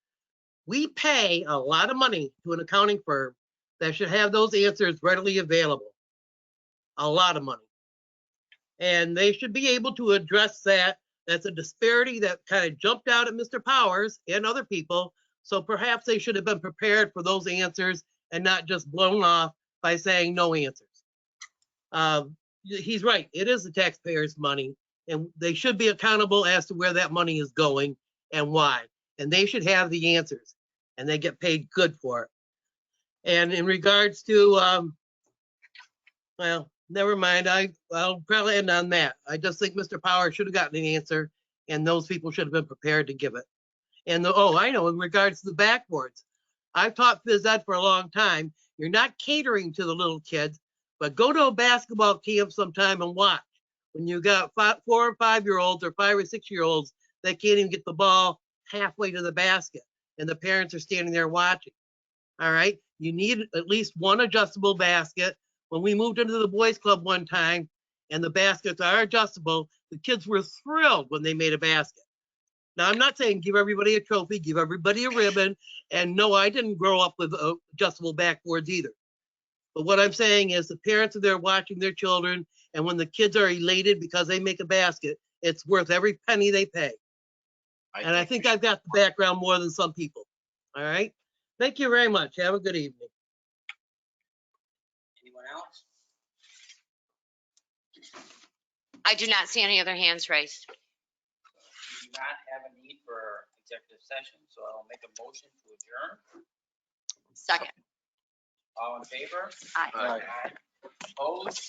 We pay a lot of money to an accounting firm that should have those answers readily available. A lot of money. And they should be able to address that. That's a disparity that kind of jumped out at Mr. Powers and other people. So perhaps they should have been prepared for those answers and not just blown off by saying no answers. He's right. It is the taxpayers' money, and they should be accountable as to where that money is going and why. And they should have the answers, and they get paid good for it. And in regards to, well, never mind. I'll probably end on that. I just think Mr. Power should have gotten an answer, and those people should have been prepared to give it. And I know, in regards to the backboards, I've taught phys ed for a long time. You're not catering to the little kids, but go to a basketball camp sometime and watch. When you got 4 or 5 year olds or 5 or 6 year olds that can't even get the ball halfway to the basket, and the parents are standing there watching. All right, you need at least one adjustable basket. When we moved into the boys club one time and the baskets are adjustable, the kids were thrilled when they made a basket. Now, I'm not saying give everybody a trophy, give everybody a ribbon. And no, I didn't grow up with adjustable backboards either. But what I'm saying is the parents are there watching their children. And when the kids are elated because they make a basket, it's worth every penny they pay. And I think I've got the background more than some people. All right. Thank you very much. Have a good evening. Anyone else? I do not see any other hands raised. We do not have a need for executive session, so I'll make a motion to adjourn. Second. All in favor? Aye. Opposed?